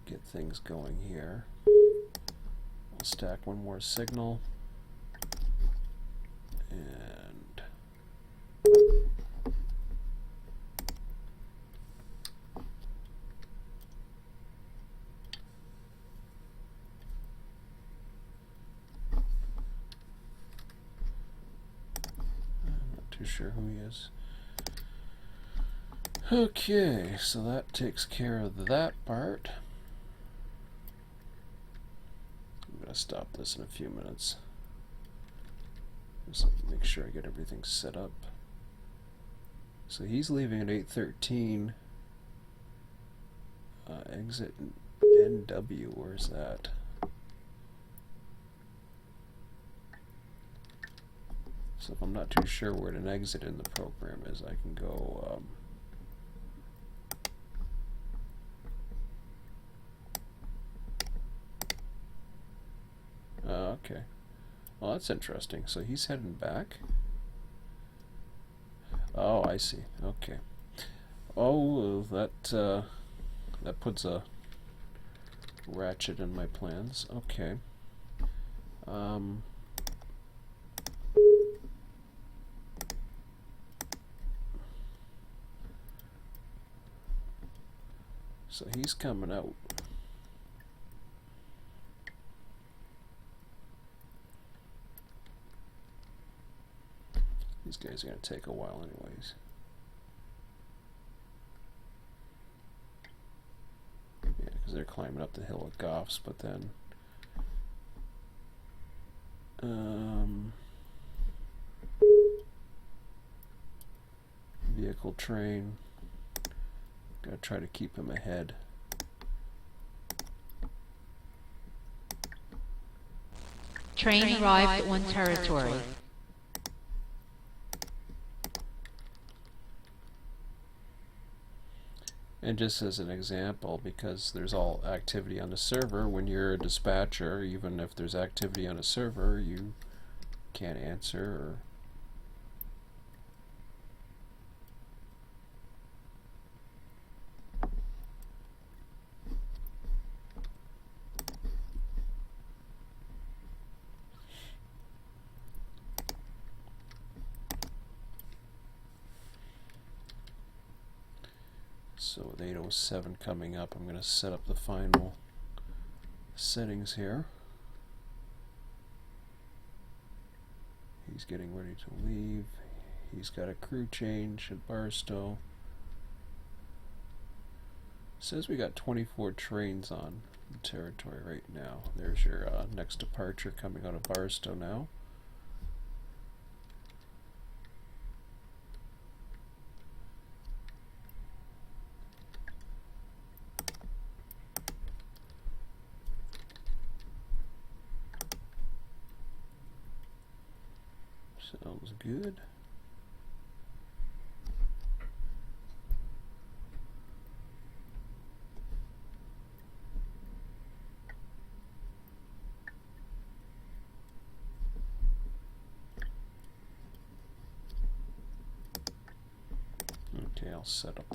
get things going here. I'll stack one more signal. And too sure who he is. Okay, so that takes care of that part. I'm going to stop this in a few minutes. Just make sure I get everything set up. So he's leaving at 8:13. Exit NW, where's that? So if I'm not too sure where an exit in the program is, I can go okay. Well, that's interesting. So he's heading back. Oh, I see. Okay. Oh, that puts a ratchet in my plans. Okay. So he's coming out. guys are going to take a while anyways. Yeah, because they're climbing up the hill at Goffs, but then vehicle train, gotta try to keep him ahead. Train arrived at 1 territory. And just as an example, because there's all activity on the server, when you're a dispatcher, even if there's activity on a server, you can't answer or so with 8:07 coming up, I'm going to set up the final settings here. He's getting ready to leave. He's got a crew change at Barstow. Says we got 24 trains on the territory right now. There's your next departure coming out of Barstow now. Sounds good. Okay, I'll set up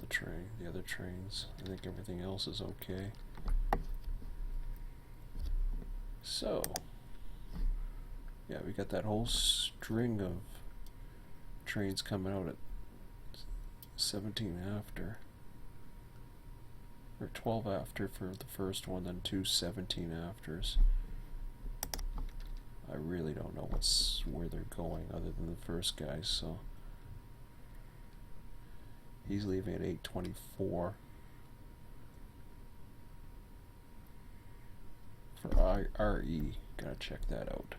the other trains. I think everything else is okay. So, yeah, we got that whole string of trains coming out at 17 after, or 12 after for the first one, then 2 17 afters. I really don't know where they're going other than the first guy, so he's leaving at 8:24 for RE. Gotta check that out.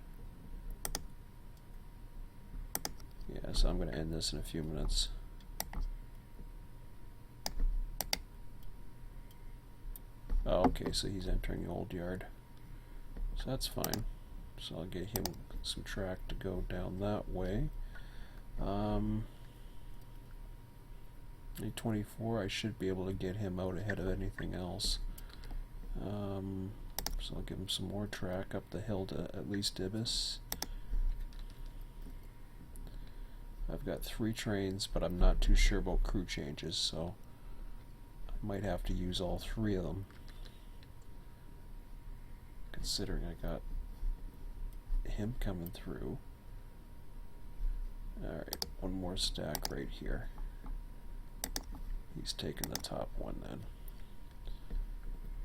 Yeah, so I'm going to end this in a few minutes. Oh, okay, so he's entering the old yard. So that's fine. So I'll get him some track to go down that way. 8:24, I should be able to get him out ahead of anything else. So I'll give him some more track up the hill to at least Ibis. I've got 3 trains, but I'm not too sure about crew changes, so I might have to use all 3 of them, considering I got him coming through. Alright, one more stack right here. He's taking the top one then.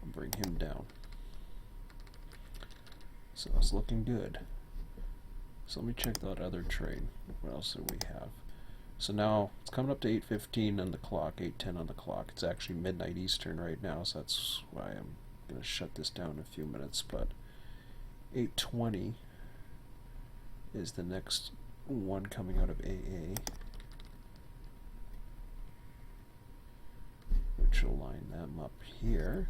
I'll bring him down. So it's looking good. So let me check that other train. What else do we have? So now it's coming up to 8:15 on the clock, 8:10 on the clock. It's actually midnight Eastern right now, so that's why I'm going to shut this down in a few minutes. But 8:20 is the next one coming out of AA, which will line them up here.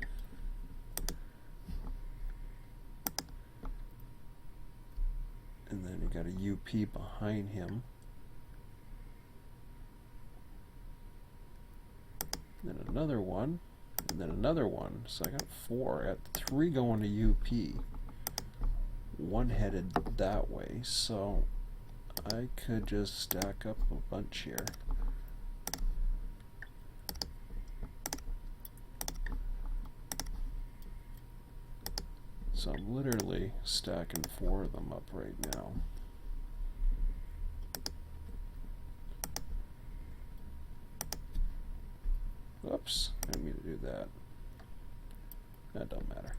And then you got a UP behind him. And then another one, and then another one. So I got 4. I got 3 going to UP. 1 headed that way. So I could just stack up a bunch here. So I'm literally stacking 4 of them up right now. Whoops, I didn't mean to do that. That don't matter.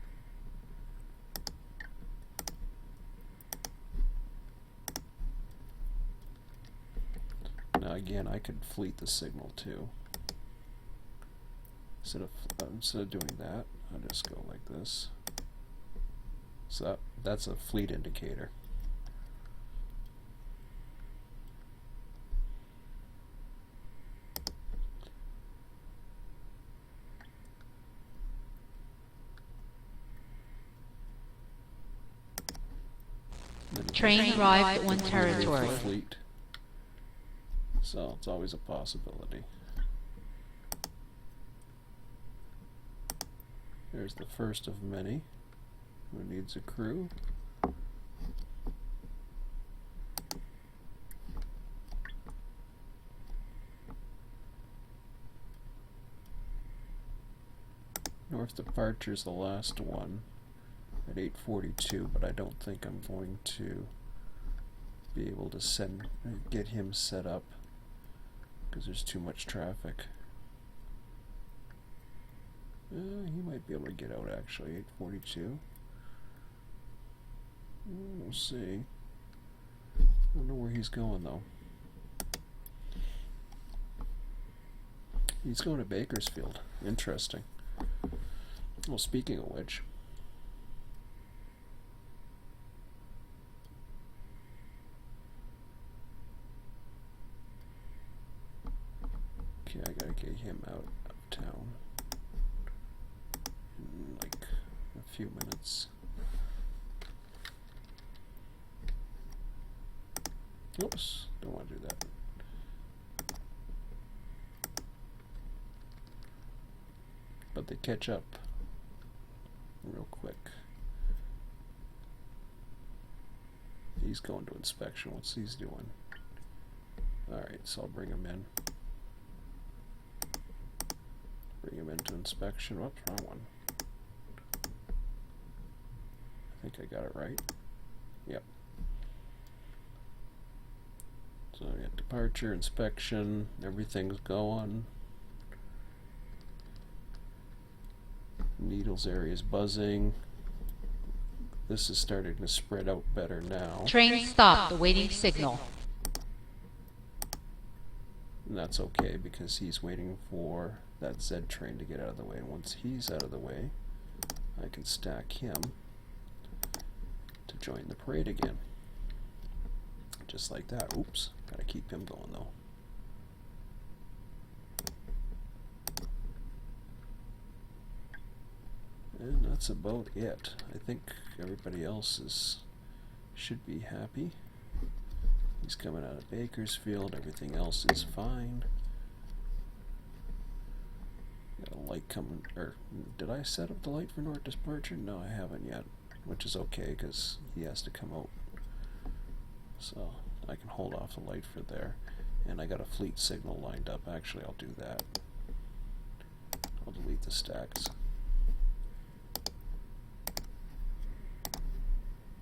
again, I could fleet the signal too. Instead of doing that, I'll just go like this. So that's a fleet indicator. Train arrived at one Fleet. territory. Fleet. So it's always a possibility. There's the first of many. Who needs a crew? North departure's the last one at 8:42, but I don't think I'm going to be able to get him set up because there's too much traffic. He might be able to get out actually, 8:42. We'll see. I don't know where he's going though. He's going to Bakersfield. Interesting. Well, speaking of which, okay, I gotta get him out of town in like a few minutes. Oops, don't want to do that. But they catch up real quick. He's going to inspection. What's he's doing? Alright, so I'll bring him in. Bring him into inspection. Whoops, wrong one. I think I got it right. Yep. So we got departure, inspection, everything's going. Needles area is buzzing. This is starting to spread out better now. Train stopped, awaiting signal. And that's okay because he's waiting for that Z train to get out of the way. And once he's out of the way, I can stack him to join the parade again. Just like that. Oops. Gotta keep him going though. And that's about it. I think everybody else should be happy. He's coming out of Bakersfield. Everything else is fine. Got a light coming. Or did I set up the light for North departure? No, I haven't yet. Which is okay because he has to come out. So I can hold off the light for there. And I got a fleet signal lined up. Actually, I'll do that. I'll delete the stacks.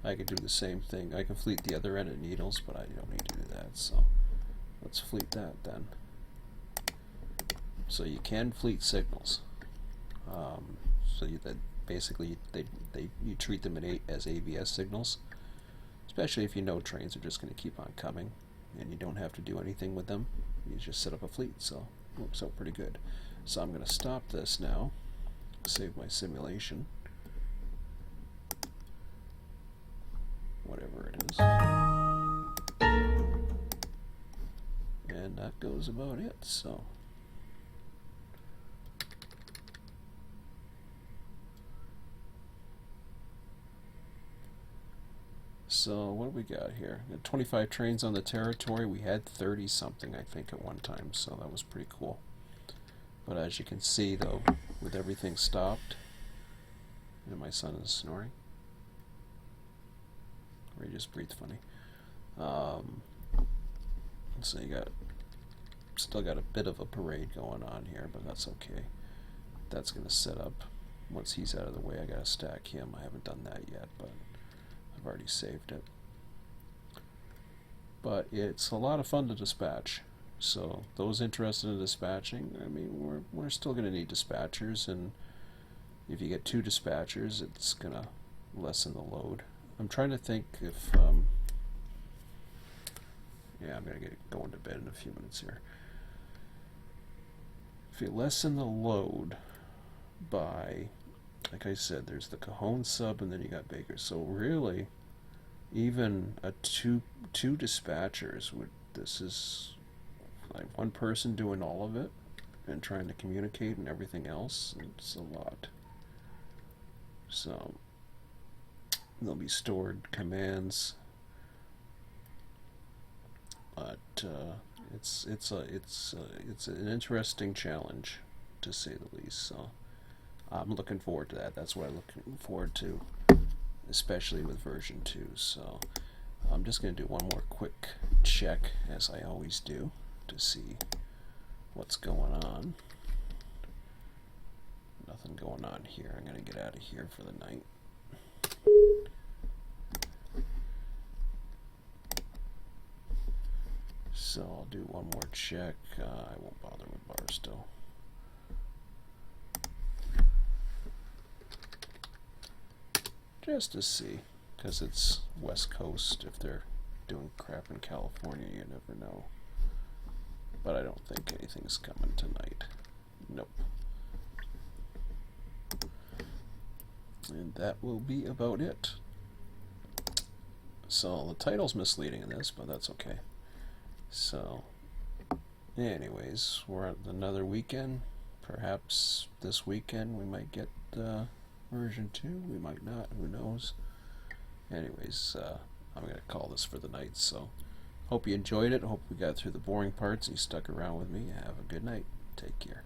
I could do the same thing. I can fleet the other end of Needles, but I don't need to do that, so let's fleet that then. So you can fleet signals. So that basically you treat them as ABS signals, especially if you know trains are just going to keep on coming and you don't have to do anything with them. You just set up a fleet, so it works out pretty good. So I'm going to stop this now, save my simulation. Whatever it is. And that goes about it, so. So what do we got here? We got 25 trains on the territory. We had 30 something I think at one time, so that was pretty cool. But as you can see though, with everything stopped, and my son is snoring. Or he just breathed funny. So you still got a bit of a parade going on here, but that's okay. That's gonna set up once he's out of the way. I gotta stack him. I haven't done that yet, but I've already saved it. But it's a lot of fun to dispatch. So those interested in dispatching, I mean, we're still gonna need dispatchers, and if you get 2 dispatchers, it's gonna lessen the load. I'm trying to think Yeah, I'm gonna get going to bed in a few minutes here. If you lessen the load by, like I said, there's the Cajon sub and then you got Baker. So really, even a two dispatchers would. This is like one person doing all of it and trying to communicate and everything else. It's a lot. So there'll be stored commands, but it's an interesting challenge, to say the least. So I'm looking forward to that. That's what I'm looking forward to, especially with version 2. So I'm just going to do one more quick check, as I always do, to see what's going on. Nothing going on here. I'm going to get out of here for the night. So I'll do one more check. I won't bother with Barstow. Just to see, because it's West Coast. If they're doing crap in California, you never know. But I don't think anything's coming tonight. Nope. And that will be about it. So the title's misleading in this, but that's okay. So, anyways, we're at another weekend. Perhaps this weekend we might get version 2. We might not. Who knows? Anyways, I'm going to call this for the night. So, hope you enjoyed it. Hope we got through the boring parts and you stuck around with me. Have a good night. Take care.